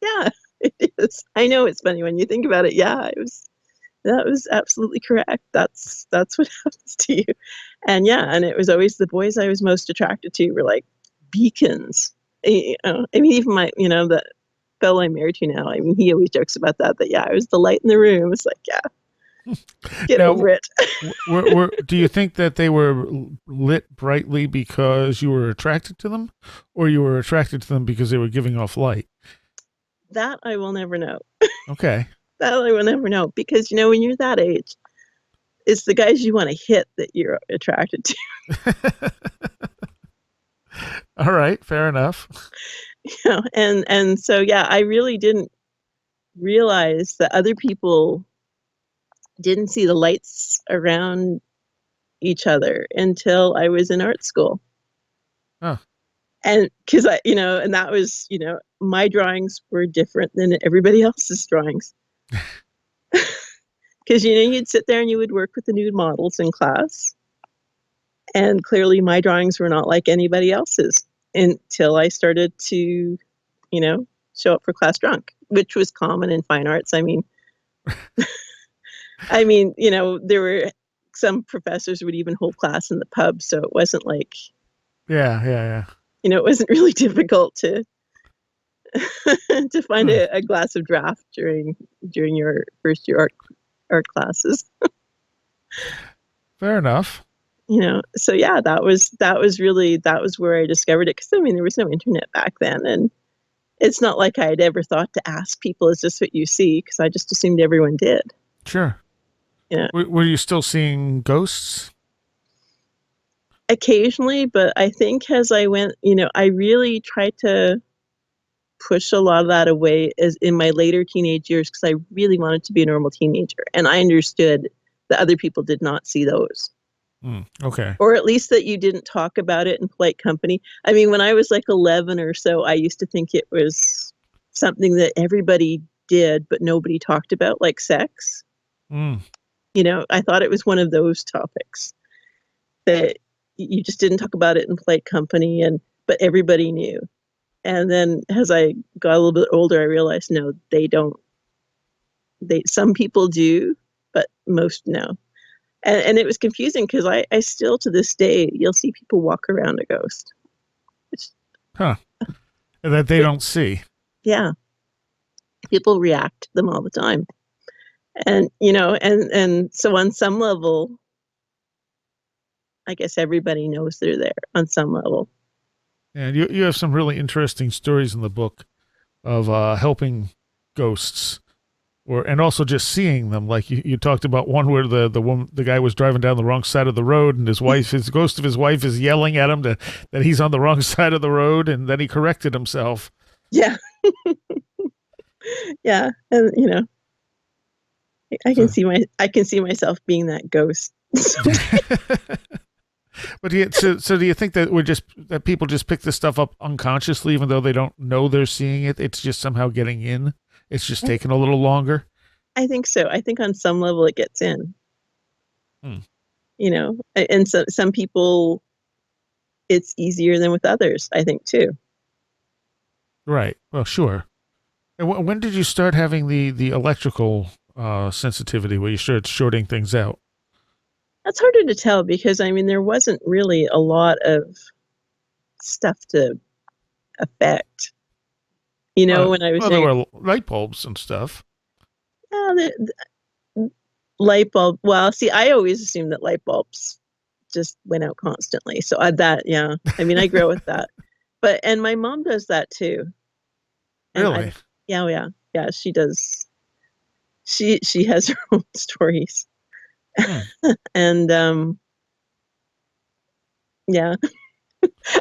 Yeah, it is. I know it's funny when you think about it. Yeah, that was absolutely correct. That's what happens to you. And yeah, and it was always the boys I was most attracted to were like beacons. I mean, even the fellow I'm married to now, I mean, he always jokes about that yeah, I was the light in the room. It's like, yeah, get over it. Do you think that they were lit brightly because you were attracted to them, or you were attracted to them because they were giving off light? That I will never know. Okay. That I will never know, because when you're that age, it's the guys you want to hit that you're attracted to. All right, fair enough. And so yeah, I really didn't realize that other people didn't see the lights around each other until I was in art school. Huh. And because and that was, my drawings were different than everybody else's drawings. Because, you'd sit there and you would work with the nude models in class. And clearly my drawings were not like anybody else's until I started to, show up for class drunk, which was common in fine arts. I mean, there were some professors would even hold class in the pub. So it wasn't like, yeah. It wasn't really difficult to to find a glass of draft during your first year art classes. Fair enough. So yeah, that was where I discovered it. Because there was no internet back then, and it's not like I had ever thought to ask people, "Is this what you see?" Because I just assumed everyone did. Sure. Yeah. Were you still seeing ghosts? Occasionally, but I think as I went, I really tried to push a lot of that away as in my later teenage years, because I really wanted to be a normal teenager, and I understood that other people did not see those. Okay. Or at least that you didn't talk about it in polite company. I mean, when I was like 11 or so, I used to think it was something that everybody did, but nobody talked about, like sex. I thought it was one of those topics that you just didn't talk about it in polite company, but everybody knew. And then as I got a little bit older, I realized, no, they don't. Some people do, but most no. And it was confusing because I still, to this day, you'll see people walk around a ghost. That they don't see. Yeah. People react to them all the time. And, and so on some level, I guess everybody knows they're there on some level. And you have some really interesting stories in the book of helping ghosts, and also just seeing them. Like you talked about one where the guy was driving down the wrong side of the road, and his ghost of his wife is yelling at him that he's on the wrong side of the road, and then he corrected himself. Yeah. Yeah, and I can see myself being that ghost. But do you think that people just pick this stuff up unconsciously, even though they don't know they're seeing it? It's just somehow getting in. It's just taking a little longer. I think so. I think on some level it gets in. And so some people, it's easier than with others, I think too. Right. Well, sure. And when did you start having the electrical sensitivity, where you started shorting things out? That's harder to tell because, there wasn't really a lot of stuff to affect. When I was there were light bulbs and stuff. Light bulb. Well, see, I always assumed that light bulbs just went out constantly. So I grew up with that. And my mom does that too. And really? Yeah, she does. She has her own stories. And yeah.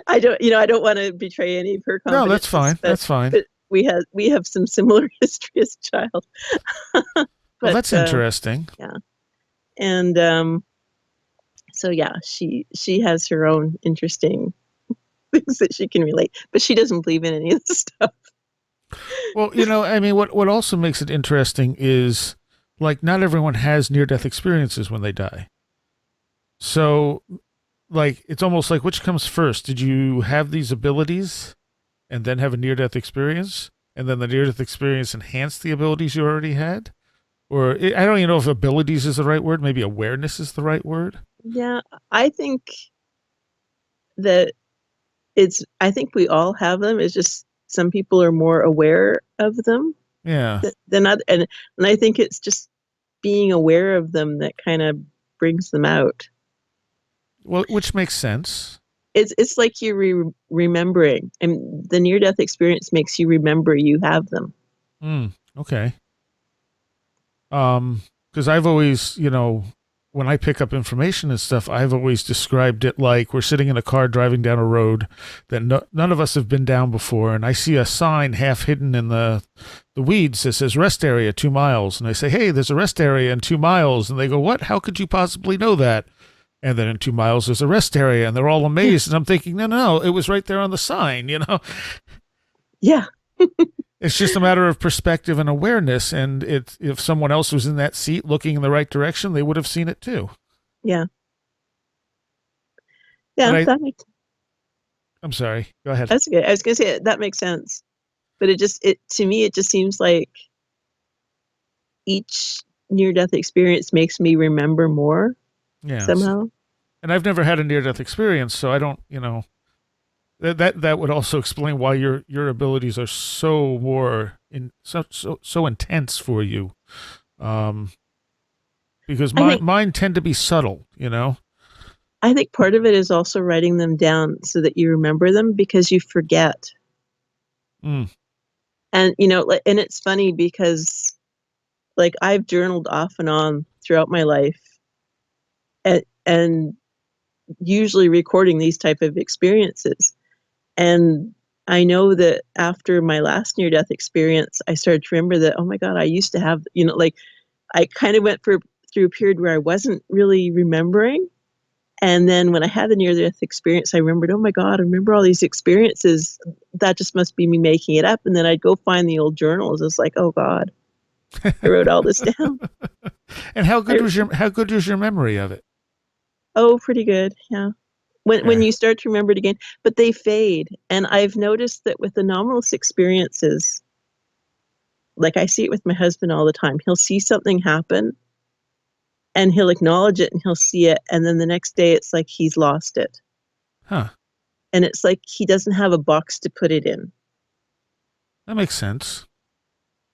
I don't want to betray any of her confidence. No, that's fine. That's fine. But we have some similar history as a child. Well, that's interesting. Yeah. And so yeah, she has her own interesting things that she can relate, but she doesn't believe in any of this stuff. Well, what also makes it interesting is, like, not everyone has near-death experiences when they die. So like, it's almost like, which comes first? Did you have these abilities and then have a near-death experience? And then the near-death experience enhanced the abilities you already had? Or I don't even know if abilities is the right word. Maybe awareness is the right word. Yeah, I think that I think we all have them. It's just some people are more aware of them Yeah. than other, and I think it's just being aware of them that kind of brings them out. Well, which makes sense. It's like you're remembering, and the near death experience makes you remember you have them. Okay. Because I've always, when I pick up information and stuff, I've always described it like we're sitting in a car driving down a road that none of us have been down before, and I see a sign half hidden in the weeds that says rest area 2 miles, and I say, hey, there's a rest area in 2 miles, and they go, what? How could you possibly know that? And then in 2 miles there's a rest area, and they're all amazed, and I'm thinking, no, it was right there on the sign, Yeah. It's just a matter of perspective and awareness, and if someone else was in that seat looking in the right direction, they would have seen it too. Yeah. Yeah, I'm sorry. Go ahead. that's good. I was gonna say that makes sense, but to me it just seems like each near-death experience makes me remember more somehow. And I've never had a near-death experience, so I don't, that would also explain why your abilities are so intense for you, because mine tend to be subtle. I think part of it is also writing them down so that you remember them, because you forget. And and it's funny because like I've journaled off and on throughout my life, and usually recording these type of experiences. And I know that after my last near-death experience, I started to remember that, oh my God, I used to have, like I kind of went through a period where I wasn't really remembering. And then when I had the near-death experience, I remembered, oh my God, I remember all these experiences. That just must be me making it up. And then I'd go find the old journals. It's like, oh God, I wrote all this down. And how good was your memory of it? Oh, pretty good. Yeah. When you start to remember it again, but they fade. And I've noticed that with anomalous experiences, like I see it with my husband all the time, he'll see something happen and he'll acknowledge it and he'll see it. And then the next day it's like he's lost it. Huh. And it's like he doesn't have a box to put it in. That makes sense.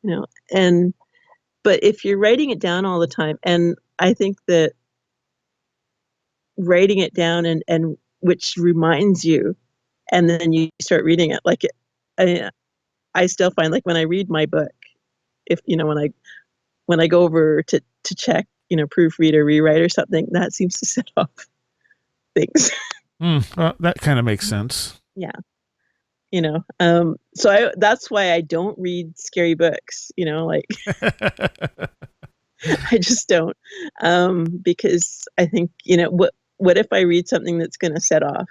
But if you're writing it down all the time, and I think that writing it down and which reminds you, and then you start reading it, like I still find, like when I read my book, if when I go over to check, proofread or rewrite or something, that seems to set off things. Well, that kind of makes sense. Yeah. So that's why I don't read scary books, like I just don't, because I think, what if I read something that's going to set off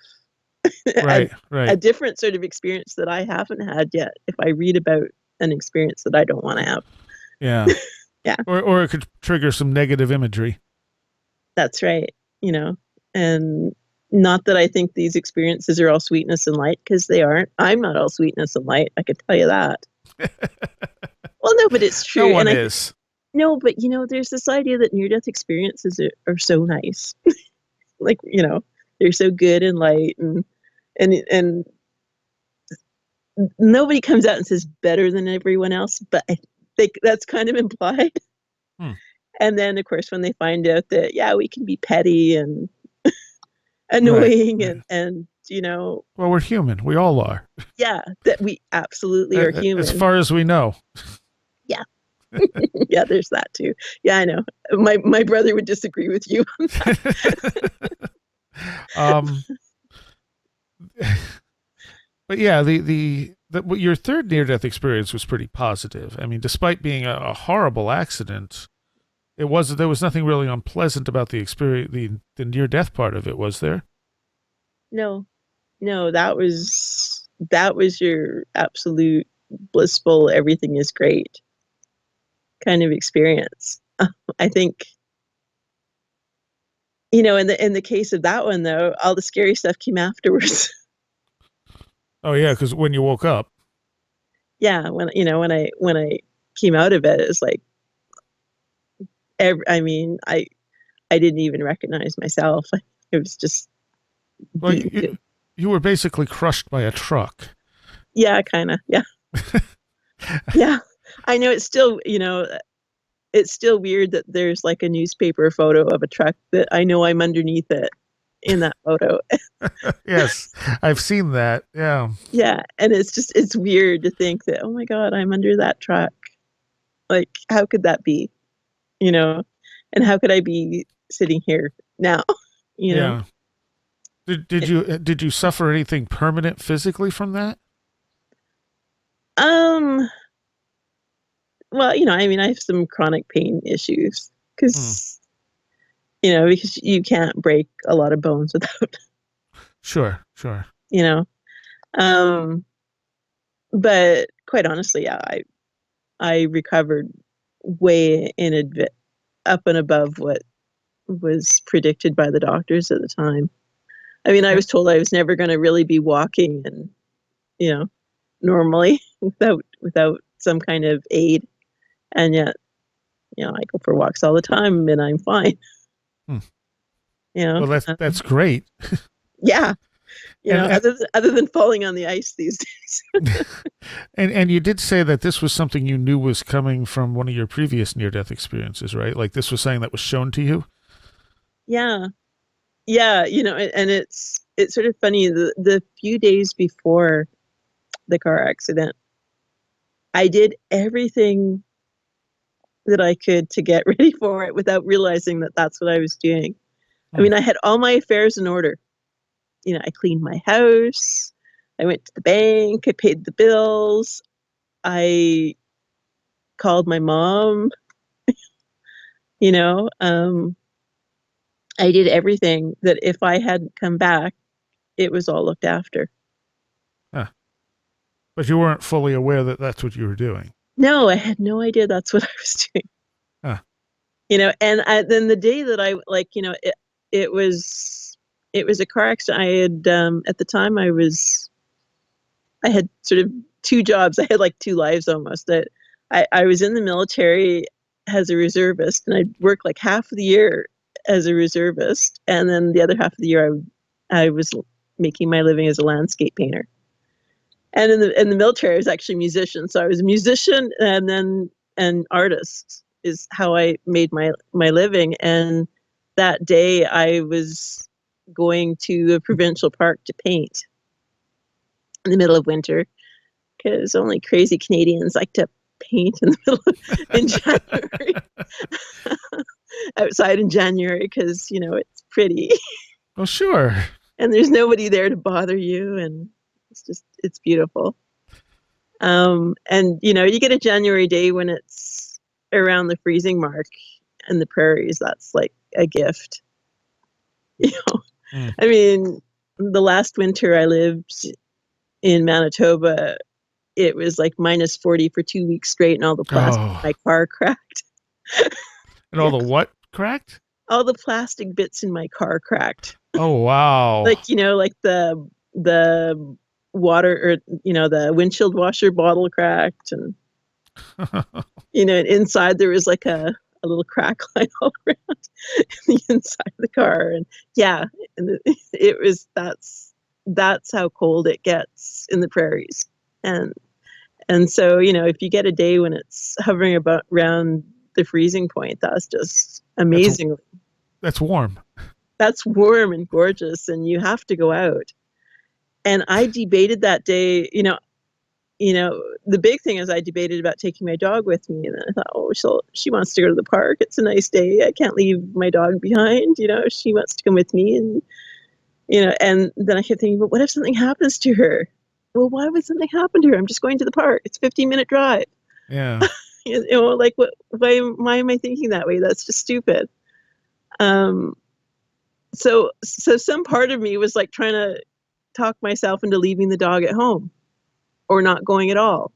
right. a different sort of experience that I haven't had yet, if I read about an experience that I don't want to have. Yeah. Yeah. Or it could trigger some negative imagery. That's right. And not that I think these experiences are all sweetness and light, because they aren't. I'm not all sweetness and light. I could tell you that. Well, no, but it's true. No one is. No, but there's this idea that near-death experiences are so nice. Like, they're so good and light, and nobody comes out and says better than everyone else, but I think that's kind of implied. And then, of course, when they find out that, yeah, we can be petty and annoying, right. and well, we're human. We all are. Yeah, that we absolutely are human. As far as we know. Yeah. Yeah, there's that too. Yeah, I know. My brother would disagree with you on that. But yeah, your third near-death experience was pretty positive. I mean, despite being a horrible accident, there was nothing really unpleasant about the experience, the near-death part of it, was there? No, that was your absolute blissful, everything is great kind of experience. I think In the case of that one though, all the scary stuff came afterwards. Oh yeah, because when you woke up. Yeah, when I came out of it, it's like, I didn't even recognize myself. It was just Well, beat. you were basically crushed by a truck. Yeah, kind of. Yeah, yeah. I know it's still weird that there's like a newspaper photo of a truck that I know I'm underneath it in that photo. Yes, I've seen that. Yeah. Yeah, and it's weird to think that, oh my God, I'm under that truck. Like, how could that be? You know, and how could I be sitting here now? You know. Yeah. Did you suffer anything permanent physically from that? Um. Well, I have some chronic pain issues because you can't break a lot of bones without, Sure, sure. you know. Um, but quite honestly, yeah, I recovered way up and above what was predicted by the doctors at the time. I mean, I Eh, was told I was never going to really be walking and, normally without some kind of aid, and yet, I go for walks all the time and I'm fine. hmm. You know, Well, that's great. yeah. And Other than falling on the ice these days. and you did say that this was something you knew was coming from one of your previous near-death experiences, right? Like this was something that was shown to you? Yeah. Yeah, and it's sort of funny, the few days before the car accident, I did everything that I could to get ready for it without realizing that that's what I was doing. I Hmm. mean, I had all my affairs in order. I cleaned my house, I went to the bank, I paid the bills, I called my mom, you know, um, I did everything that if I hadn't come back, it was all looked after. Huh. But you weren't fully aware that that's what you were doing. No, I had no idea that's what I was doing. Huh. And then the day that I like, it was it was a car accident. I had at the time I had sort of two jobs. I had like two lives almost. That I was in the military as a reservist, and I'd work like half of the year as a reservist, and then the other half of the year I was making my living as a landscape painter. And in the military, I was actually a musician. So I was a musician and then an artist is how I made my living. And that day I was going to a provincial park to paint in the middle of winter because only crazy Canadians like to paint in the middle in January outside in January because it's pretty Well, sure. and there's nobody there to bother you, and it's beautiful. And you get a January day when it's around the freezing mark in the prairies. That's like a gift. You know, Mm. I mean, the last winter I lived in Manitoba, it was like -40 for 2 weeks straight, and all the plastic in Oh. my car cracked. And all Yeah, the what cracked? all the plastic bits in my car cracked. Oh, wow. Like like the water or the windshield washer bottle cracked, and inside there was like a little crack line all around the inside of the car. And yeah, and it was that's how cold it gets in the prairies. And so, if you get a day when it's hovering about around the freezing point, that's just That's amazing. that's warm. That's warm and gorgeous, and you have to go out. And I debated that day, the big thing is I debated about taking my dog with me, and then I thought, oh, she wants to go to the park. It's a nice day. I can't leave my dog behind. She wants to come with me, and and then I kept thinking, but what if something happens to her? Well, why would something happen to her? I'm just going to the park. It's a 15-minute drive. Yeah. Like what? Why am I thinking that way? That's just stupid. Um, so some part of me was like trying to talk myself into leaving the dog at home or not going at all.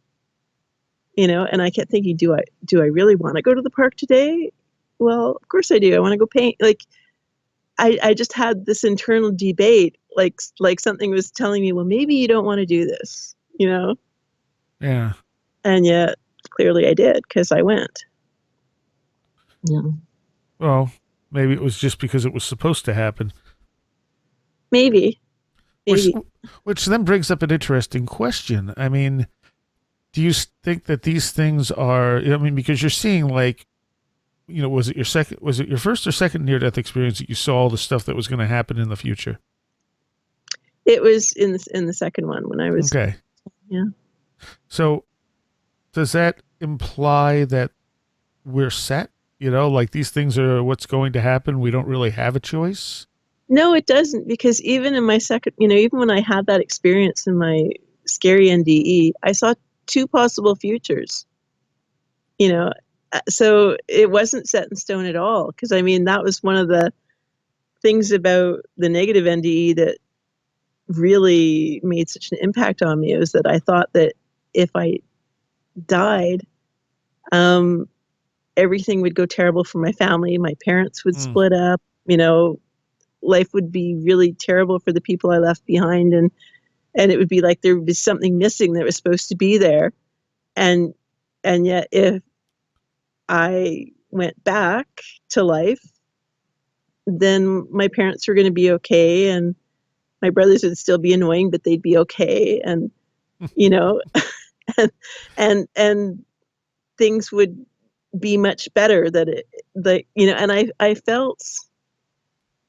And I kept thinking, do I really want to go to the park today? Well, of course I do. I want to go paint. Like, I just had this internal debate, like something was telling me, well, maybe you don't want to do this, Yeah. And yet, clearly I did, because I went. Yeah. Well, maybe it was just because it was supposed to happen. Maybe. Which then brings up an interesting question. I mean, do you think that these things are, I mean, because you're seeing like, was it your first or second near-death experience that you saw all the stuff that was going to happen in the future? It was in the second one when I was. Okay. Yeah. So does that imply that we're set? Like these things are what's going to happen. We don't really have a choice. No, it doesn't, because even in my second, even when I had that experience in my scary NDE, I saw 2 possible futures. So it wasn't set in stone at all. Because I mean, that was one of the things about the negative NDE that really made such an impact on me, was that I thought that if I died, everything would go terrible for my family. My parents would split up, life would be really terrible for the people I left behind. And it would be like there would be something missing that was supposed to be there. And yet if I went back to life, then my parents were going to be okay. And my brothers would still be annoying, but they'd be okay. And, and things would be much better and I felt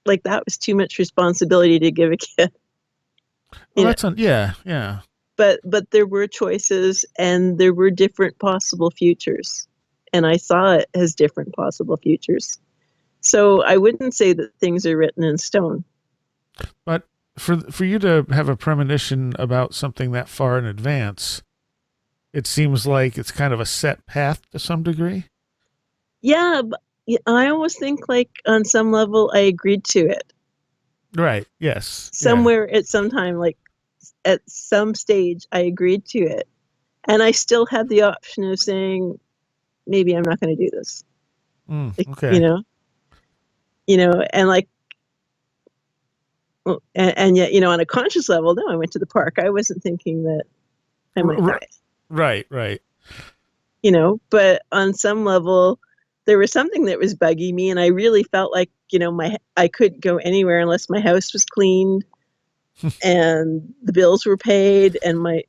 like that was too much responsibility to give a kid. Yeah. But there were choices, and there were different possible futures, and I saw it as different possible futures. So I wouldn't say that things are written in stone. But for you to have a premonition about something that far in advance, it seems like it's kind of a set path to some degree. Yeah, but I almost think like on some level I agreed to it. Right. Yes. Somewhere at some time, like at some stage, I agreed to it. And I still had the option of saying, maybe I'm not going to do this. Okay. And like, and yet, on a conscious level, no, I went to the park. I wasn't thinking that I might die. Right. But on some level, there was something that was bugging me, and I really felt like, I couldn't go anywhere unless my house was cleaned and the bills were paid, and my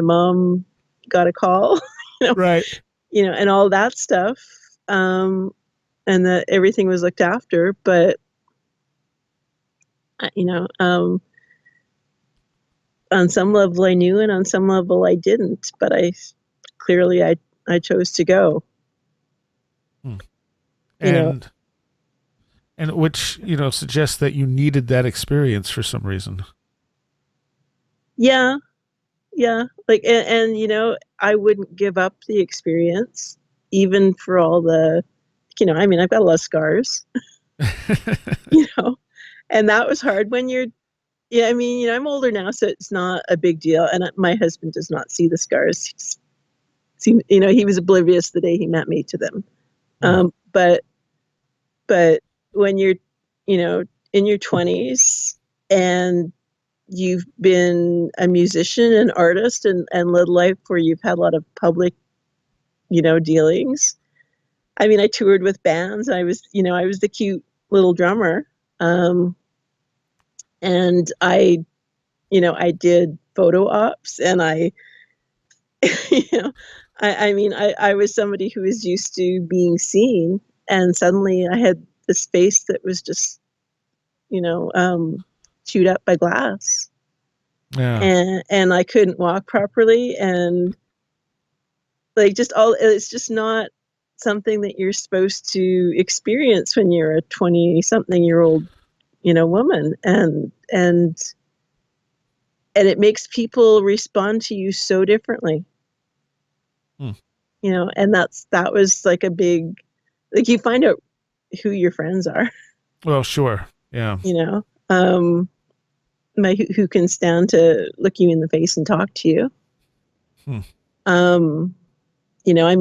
mom got a call, right. And all that stuff. And that everything was looked after, but on some level I knew, and on some level I didn't, but I chose to go. And which, suggests that you needed that experience for some reason. Yeah. Like, and I wouldn't give up the experience, even for all the, I've got a lot of scars, and that was hard when you're, I'm older now, so it's not a big deal. And my husband does not see the scars. He was oblivious the day he met me to them. But when you're, in your 20s and you've been a musician and artist and led life where you've had a lot of public, dealings. I mean, I toured with bands. I was the cute little drummer. And I did photo ops, and I was somebody who was used to being seen, and suddenly I had this face that was just, chewed up by glass. Yeah. And I couldn't walk properly, and like it's just not something that you're supposed to experience when you're a 20-something-year-old, woman, and it makes people respond to you so differently. And that was like a big, like, you find out who your friends are. Well, sure. Yeah. Who can stand to look you in the face and talk to you.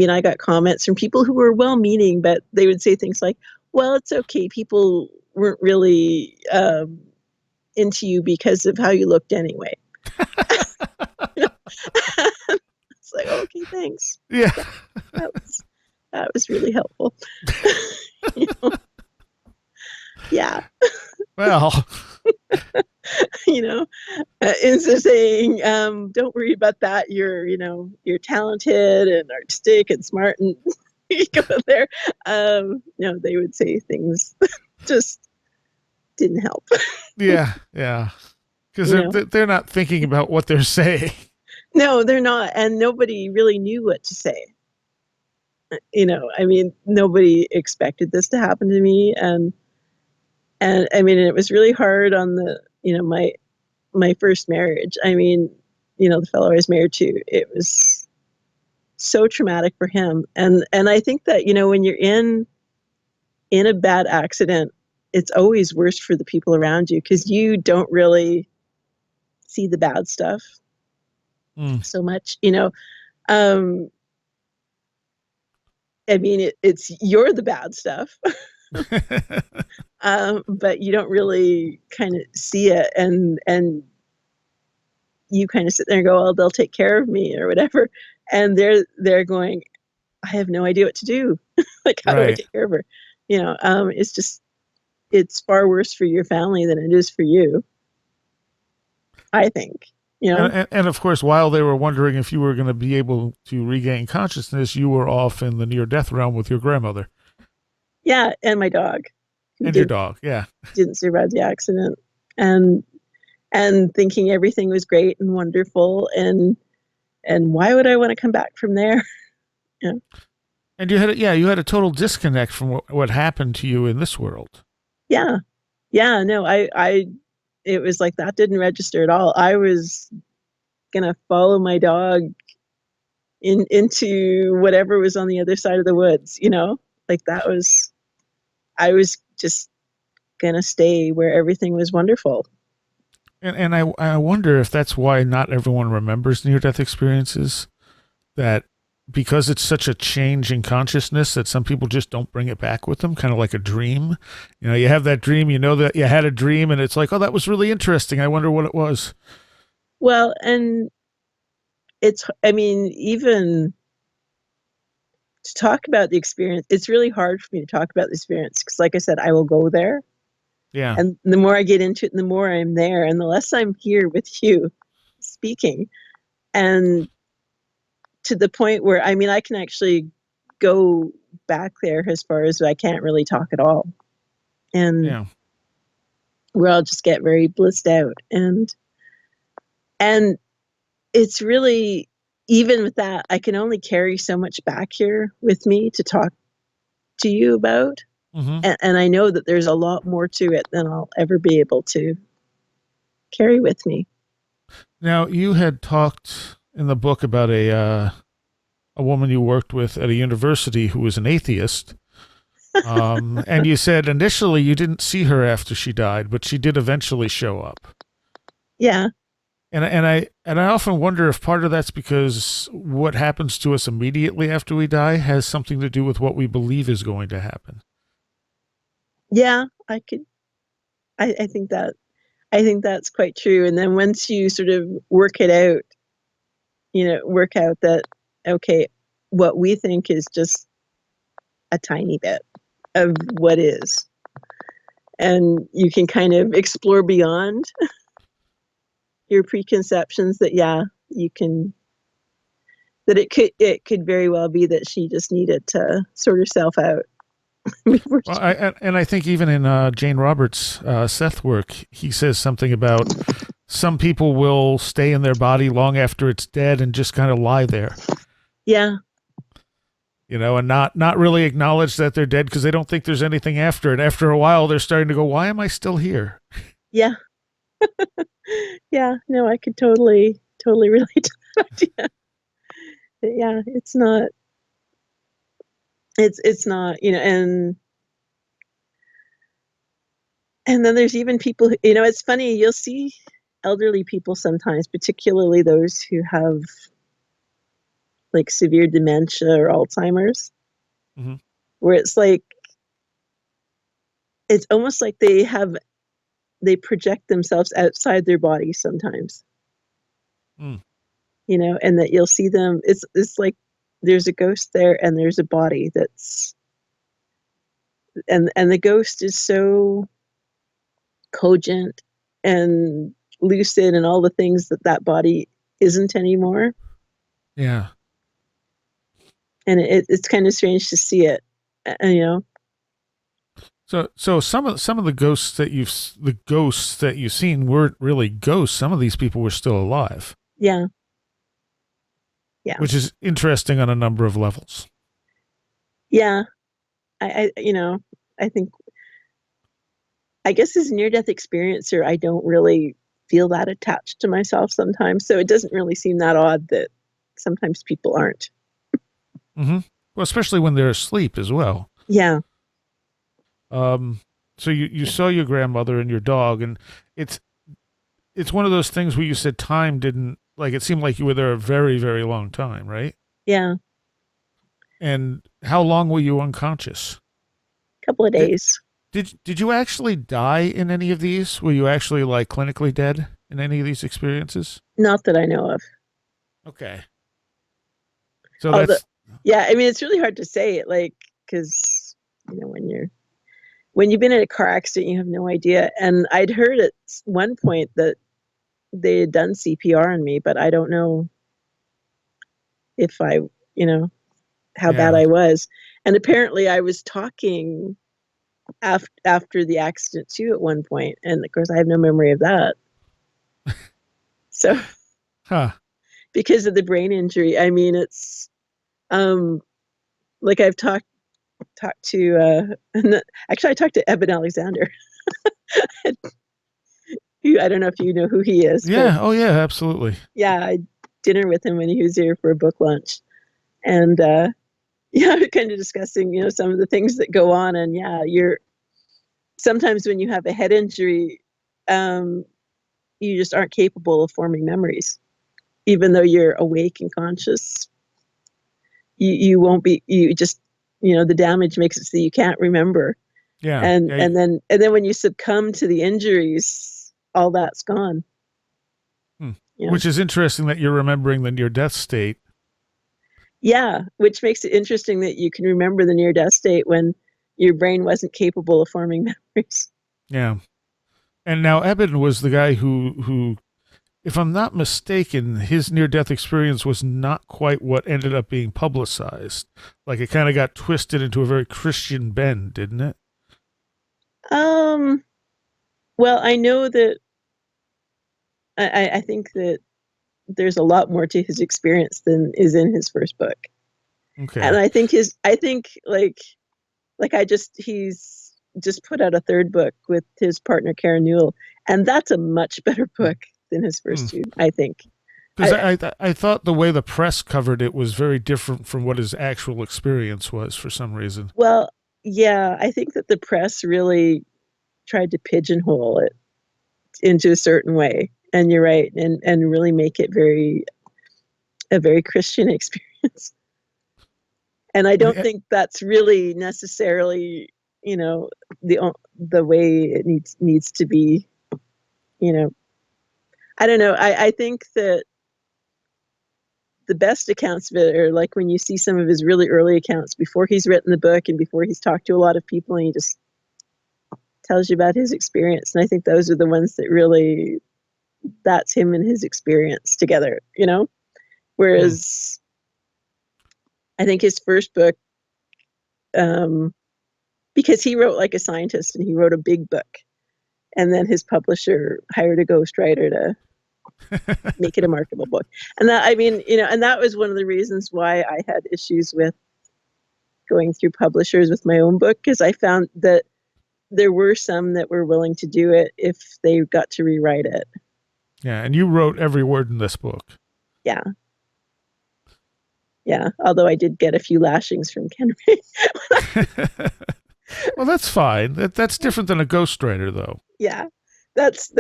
I got comments from people who were well-meaning, but they would say things like, well, it's okay. People weren't really into you because of how you looked anyway. It's like, okay, thanks. Yeah. That was really helpful. You know? Yeah. Well, Instead of saying, don't worry about that. You're talented and artistic and smart and you go there. They would say things just didn't help. yeah. Because they're not thinking about what they're saying. No, they're not. And nobody really knew what to say. Nobody expected this to happen to me. And it was really hard on my first marriage. The fellow I was married to, it was so traumatic for him. And I think that, when you're in a bad accident, it's always worse for the people around you because you don't really see the bad stuff so much, it's you're the bad stuff. But you don't really kind of see it, and you kind of sit there and go, well, they'll take care of me or whatever. And they're going, I have no idea what to do. Like, how do I take care of her? It's far worse for your family than it is for you, I think. And of course, while they were wondering if you were going to be able to regain consciousness, you were off in the near-death realm with your grandmother. Yeah, and my dog. And your dog, yeah. Didn't survive the accident. And thinking everything was great and wonderful, and why would I want to come back from there? Yeah. And you had a total disconnect from what happened to you in this world. Yeah. No, it was like that didn't register at all. I was gonna follow my dog into whatever was on the other side of the woods. Like I was just gonna stay where everything was wonderful. And I wonder if that's why not everyone remembers near-death experiences, that because it's such a change in consciousness that some people just don't bring it back with them, kind of like a dream. You have that dream, that you had a dream, and it's like, oh, that was really interesting. I wonder what it was. Well, and even to talk about the experience, it's really hard for me to talk about the experience because, like I said, I will go there. Yeah. And the more I get into it, the more I'm there, and the less I'm here with you speaking. And to the point where, I can actually go back there as far as I can't really talk at all. And where I'll just get very blissed out. And it's really, even with that, I can only carry so much back here with me to talk to you about. Mm-hmm. And I know that there's a lot more to it than I'll ever be able to carry with me. Now, you had talked in the book about a woman you worked with at a university who was an atheist. And you said initially you didn't see her after she died, but she did eventually show up. Yeah. And I often wonder if part of that's because what happens to us immediately after we die has something to do with what we believe is going to happen. Yeah, I think that's quite true. And then once you sort of work out that, okay, what we think is just a tiny bit of what is. And you can kind of explore beyond your preconceptions that, you can, that it could very well be that she just needed to sort herself out. Well, I think even in Jane Roberts' Seth work, he says something about some people will stay in their body long after it's dead and just kind of lie there. Yeah. And not really acknowledge that they're dead because they don't think there's anything after it. After a while, they're starting to go, why am I still here? Yeah. Yeah. No, I could totally relate to that idea. But yeah, it's not, and then there's even people, it's funny, you'll see elderly people sometimes, particularly those who have like severe dementia or Alzheimer's, mm-hmm. where it's like it's almost like they project themselves outside their body sometimes. Mm. You know, and that you'll see them. It's like there's a ghost there and there's a body that's, and the ghost is so cogent and lucid and all the things that body isn't anymore. Yeah. And it's kind of strange to see it, you know. So some of the ghosts that you've seen weren't really ghosts. Some of these people were still alive. Yeah. Which is interesting on a number of levels. Yeah. I you know, I think, I guess as a near-death experiencer, I don't really feel that attached to myself sometimes. So it doesn't really seem that odd that sometimes people aren't. Mm-hmm. Well, especially when they're asleep as well. Yeah. So you saw your grandmother and your dog, and it's one of those things where you said time didn't, like, it seemed like you were there a very, very long time, right? Yeah. And how long were you unconscious? A couple of days. Did you actually die in any of these? Were you actually, like, clinically dead in any of these experiences? Not that I know of. Okay. So that's... Yeah, I mean, it's really hard to say it, like, because, you know, when you've been in a car accident, you have no idea. And I'd heard at one point that they had done CPR on me, but I don't know if I, you know, how bad I was. And apparently I was talking after the accident too at one point, and of course I have no memory of that. So because of the brain injury, I mean, it's like I've talked to actually I talked to Eben Alexander. I don't know if you know who he is. Yeah. Oh yeah, absolutely. Yeah, I had dinner with him when he was here for a book lunch, and yeah, kind of discussing, you know, some of the things that go on. And yeah, sometimes when you have a head injury, you just aren't capable of forming memories, even though you're awake and conscious. You won't be. You just, you know, the damage makes it so you can't remember. Yeah. And then when you succumb to the injuries, all that's gone. You know? Which is interesting that you're remembering the near-death state. Yeah, which makes it interesting that you can remember the near-death state when your brain wasn't capable of forming memories. Yeah. And now Eben was the guy who, if I'm not mistaken, his near-death experience was not quite what ended up being publicized. Like, it kind of got twisted into a very Christian bend, didn't it? Well, I know that I think that there's a lot more to his experience than is in his first book. Okay. And I think he's just put out a third book with his partner Karen Newell, and that's a much better book than his first two, I think. Because I thought the way the press covered it was very different from what his actual experience was for some reason. Well, yeah, I think that the press really tried to pigeonhole it into a certain way. And you're right, and really make it a very Christian experience. And I don't think that's really necessarily, you know, the way it needs to be, you know. I don't know. I think that the best accounts of it are like when you see some of his really early accounts before he's written the book and before he's talked to a lot of people, and he just tells you about his experience. And I think those are the ones that really, that's him and his experience together, you know? Whereas I think his first book, because he wrote like a scientist and he wrote a big book, and then his publisher hired a ghostwriter to make it a marketable book. And that, I mean, you know, and that was one of the reasons why I had issues with going through publishers with my own book, because I found that there were some that were willing to do it if they got to rewrite it. Yeah, and you wrote every word in this book. Yeah. Yeah, although I did get a few lashings from Kenry. Well, that's fine. That's different than a ghostwriter, though. Yeah, that's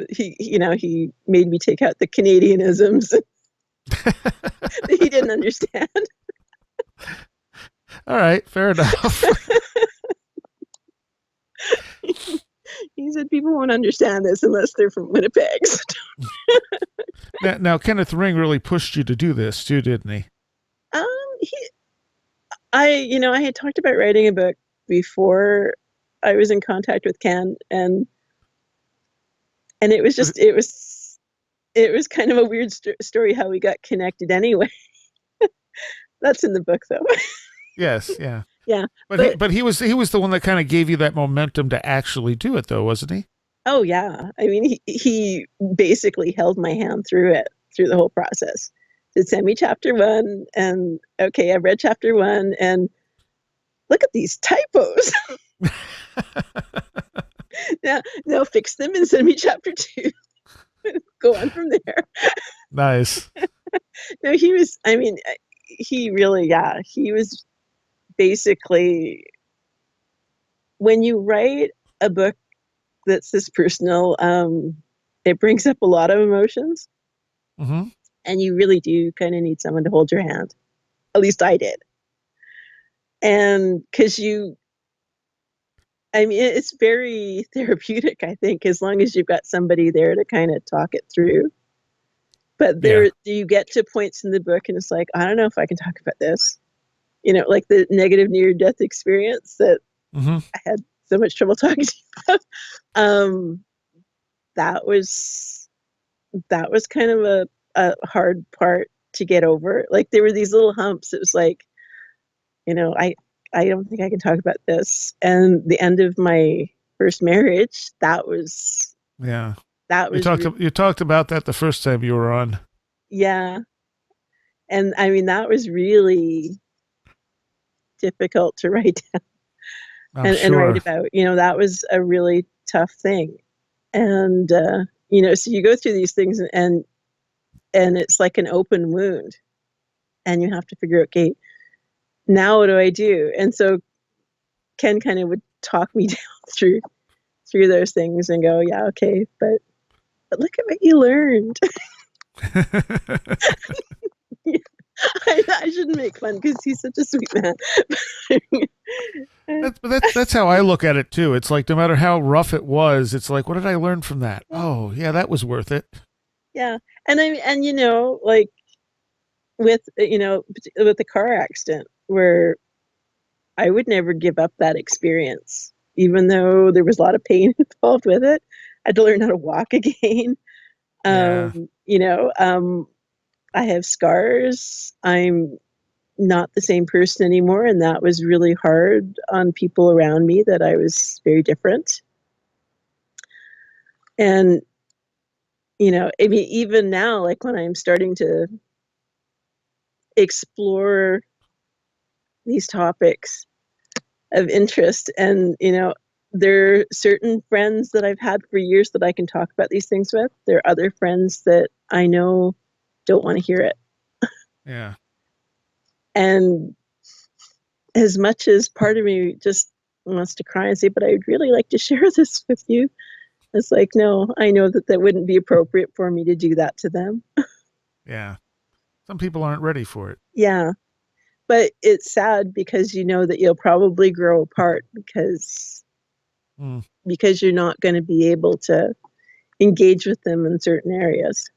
he made me take out the Canadianisms that he didn't understand. All right, fair enough. He said people won't understand this unless they're from Winnipeg. Now, Kenneth Ring really pushed you to do this too, didn't he? I had talked about writing a book before I was in contact with Ken, and it was just it was kind of a weird story how we got connected anyway. That's in the book though. Yes, yeah. Yeah. But he was the one that kind of gave you that momentum to actually do it though, wasn't he? Oh yeah. I mean, he basically held my hand through the whole process. Said, send me chapter 1, and okay, I've read chapter 1, and look at these typos. Now fix them and send me chapter 2. Go on from there. Nice. No, he was basically, when you write a book that's this personal, it brings up a lot of emotions. Mm-hmm. And you really do kind of need someone to hold your hand. At least I did. And because it's very therapeutic, I think, as long as you've got somebody there to kind of talk it through. But you get to points in the book and it's like, I don't know if I can talk about this. Like the negative near-death experience that I had so much trouble talking to you about. That was kind of a hard part to get over. Like there were these little humps. It was like, I don't think I can talk about this. And the end of my first marriage, that was you talked about that the first time you were on. Yeah. And I mean, that was really difficult to write down and write about. That was a really tough thing. And so you go through these things and it's like an open wound, and you have to figure out, okay, now what do I do? And so Ken kind of would talk me down through those things and go, yeah, okay, but look at what you learned. I shouldn't make fun because he's such a sweet man. That's how I look at it too. It's like no matter how rough it was, it's like, what did I learn from that? Oh, yeah, that was worth it. Yeah, and like with the car accident, where I would never give up that experience, even though there was a lot of pain involved with it. I had to learn how to walk again. Yeah. I have scars. I'm not the same person anymore, and that was really hard on people around me, that I was very different. And even now, like when I'm starting to explore these topics of interest, and there are certain friends that I've had for years that I can talk about these things with. There are other friends that I know don't want to hear it. Yeah. And as much as part of me just wants to cry and say, but I'd really like to share this with you, it's like, no, I know that wouldn't be appropriate for me to do that to them. Yeah. Some people aren't ready for it. Yeah. But it's sad because that you'll probably grow apart because you're not going to be able to engage with them in certain areas.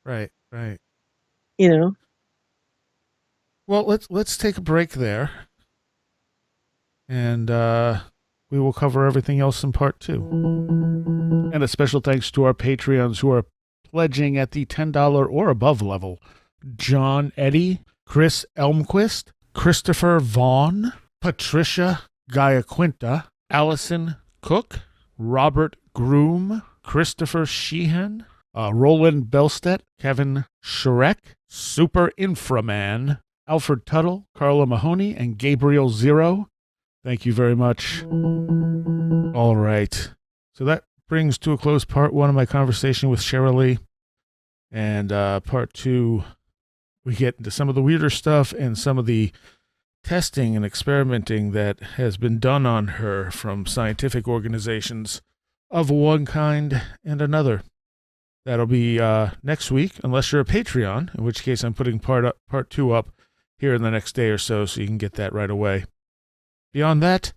Right. Well, let's take a break there, and we will cover everything else in part 2. And a special thanks to our Patreons who are pledging at the $10 or above level: John Eddy, Chris Elmquist, Christopher Vaughn, Patricia Giaquinta, Allison Cook, Robert Groom, Christopher Sheehan, Roland Belstedt, Kevin Shrek, Super Inframan, Alfred Tuttle, Carla Mahoney, and Gabriel Zero. Thank you very much. All right. So that brings to a close part 1 of my conversation with Cherylee. And part 2, we get into some of the weirder stuff and some of the testing and experimenting that has been done on her from scientific organizations of one kind and another. That'll be next week, unless you're a Patreon, in which case I'm putting part 2 up here in the next day or so you can get that right away. Beyond that,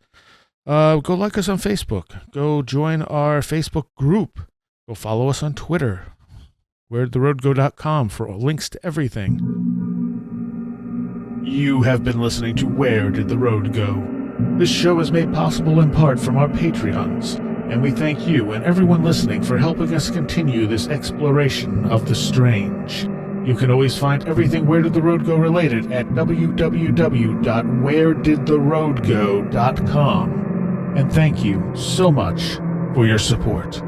Go like us on Facebook. Go join our Facebook group. Go follow us on Twitter. WhereDidTheRoadGo.com for links to everything. You have been listening to Where Did the Road Go? This show is made possible in part from our Patreons, and we thank you and everyone listening for helping us continue this exploration of the strange. You can always find everything Where Did the Road Go related at www.wheredidtheroadgo.com. And thank you so much for your support.